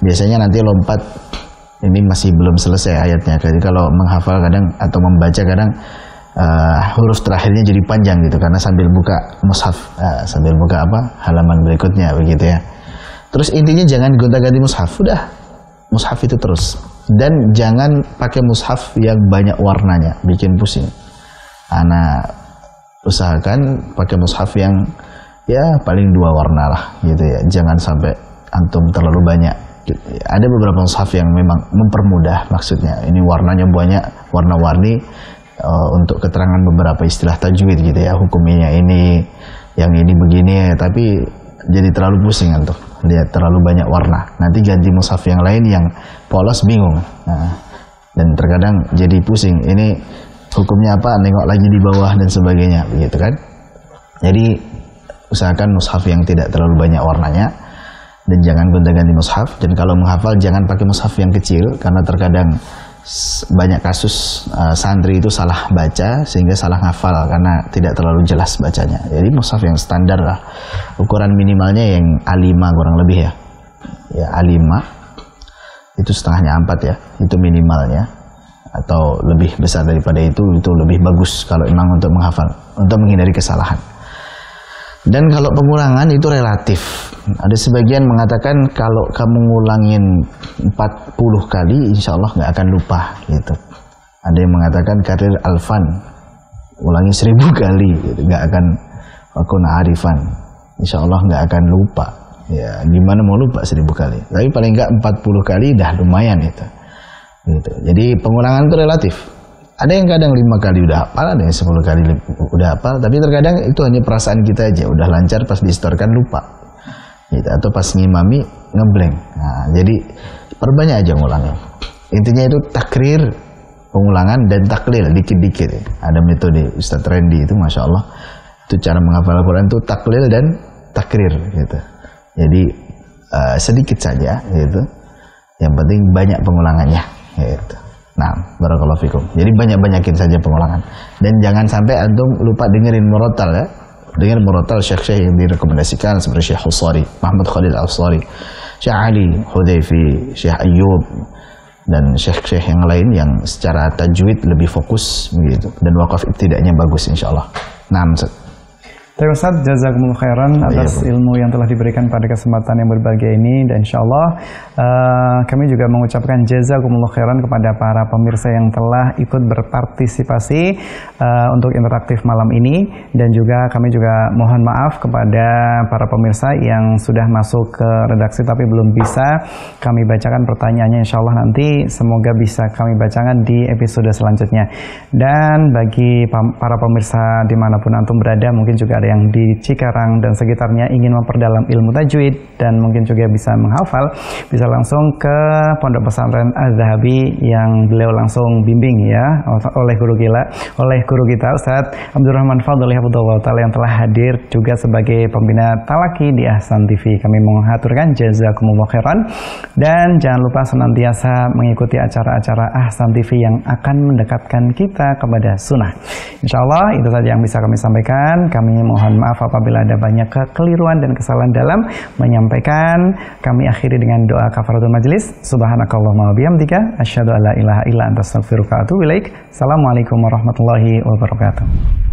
biasanya nanti lompat ini masih belum selesai ayatnya. Jadi kalau menghafal kadang atau membaca kadang huruf terakhirnya jadi panjang gitu, karena sambil buka mushaf, sambil buka halaman berikutnya begitu ya. Terus intinya jangan gonta-ganti mushaf, udah mushaf itu terus, dan jangan pakai mushaf yang banyak warnanya, bikin pusing. Ana usahakan pakai mushaf yang ya paling 2 warna lah gitu ya, jangan sampai antum terlalu banyak. Ada beberapa mushaf yang memang mempermudah, maksudnya ini warnanya banyak, warna-warni, untuk keterangan beberapa istilah tajwid gitu ya, hukumnya ini, yang ini begini, tapi jadi terlalu pusing antum lihat terlalu banyak warna, nanti ganti mushaf yang lain yang polos bingung. Dan terkadang jadi pusing, ini hukumnya apa, nengok lagi di bawah dan sebagainya begitu kan. Jadi usahakan mushaf yang tidak terlalu banyak warnanya, dan jangan gonta-ganti mushaf. Dan kalau menghafal jangan pakai mushaf yang kecil, karena terkadang banyak kasus santri itu salah baca sehingga salah ngafal karena tidak terlalu jelas bacanya. Jadi mushaf yang standar lah, ukuran minimalnya yang A5 kurang lebih ya A5 itu setengahnya A4 ya, itu minimalnya, atau lebih besar daripada itu lebih bagus kalau memang untuk menghafal, untuk menghindari kesalahan. Dan kalau pengulangan itu relatif. Ada sebagian mengatakan kalau kamu ngulangin 40 kali insya Allah nggak akan lupa gitu. Ada yang mengatakan karir alfan, ulangi 1000 kali gitu, nggak akan wakun arifan, insya Allah nggak akan lupa. Ya gimana mau lupa 1000 kali, tapi paling nggak 40 kali dah lumayan itu gitu. Jadi pengulangan itu relatif. Ada yang kadang 5 kali udah hafal, ada yang 10 kali udah hafal, tapi terkadang itu hanya perasaan kita aja, udah lancar, pas disetorkan lupa gitu, atau pas ngimami ngeblank. Nah, jadi perbanyak aja ngulangnya. Intinya itu takrir, pengulangan, dan taklil dikit-dikit ya. Ada metode Ustadz Randy itu Masya Allah, itu cara menghafal Al-Quran itu taklil dan takrir gitu. Jadi sedikit saja gitu, yang penting banyak pengulangannya gitu. Nah, barakallahu fikum. Jadi banyak-banyakin saja pengulangan. Dan jangan sampai antum lupa dengerin murattal ya. Dengar murattal syekh-syekh yang direkomendasikan seperti Syekh Husari, Muhammad Khalil Al-Husari, Syekh Ali Hudayfi, Syekh Ayyub, dan syekh-syekh yang lain yang secara tajwid lebih fokus begitu, dan wakaf ibtida'nya bagus insyaallah. Nah, Terima kasih Ustaz, jazakumullah khairan atas ilmu yang telah diberikan pada kesempatan yang berbahagia ini, dan insyaallah kami juga mengucapkan jazakumullah khairan kepada para pemirsa yang telah ikut berpartisipasi untuk interaktif malam ini, dan juga kami juga mohon maaf kepada para pemirsa yang sudah masuk ke redaksi tapi belum bisa kami bacakan pertanyaannya. Insyaallah nanti semoga bisa kami bacakan di episode selanjutnya. Dan bagi para pemirsa dimanapun antum berada, mungkin juga ada ada yang di Cikarang dan sekitarnya ingin memperdalam ilmu tajwid dan mungkin juga bisa menghafal, bisa langsung ke Pondok Pesantren Az-Zahabi yang beliau langsung bimbing ya oleh guru kita Ustadz Abdurrahman Fadli Hafidhullah Ta'ala yang telah hadir juga sebagai pembina talaki di Ahsan TV. Kami mengaturkan jazakumullah khairan dan jangan lupa senantiasa mengikuti acara-acara Ahsan TV yang akan mendekatkan kita kepada sunnah. Insya Allah itu saja yang bisa kami sampaikan. Kami mohon maaf apabila ada banyak kekeliruan dan kesalahan dalam menyampaikan. Kami akhiri dengan doa kafaratul majlis. Subhanakallahumma wa bihamdika asyhadu an la ilaha illa anta astaghfiruka wa atubu ilaik. Assalamualaikum warahmatullahi wabarakatuh.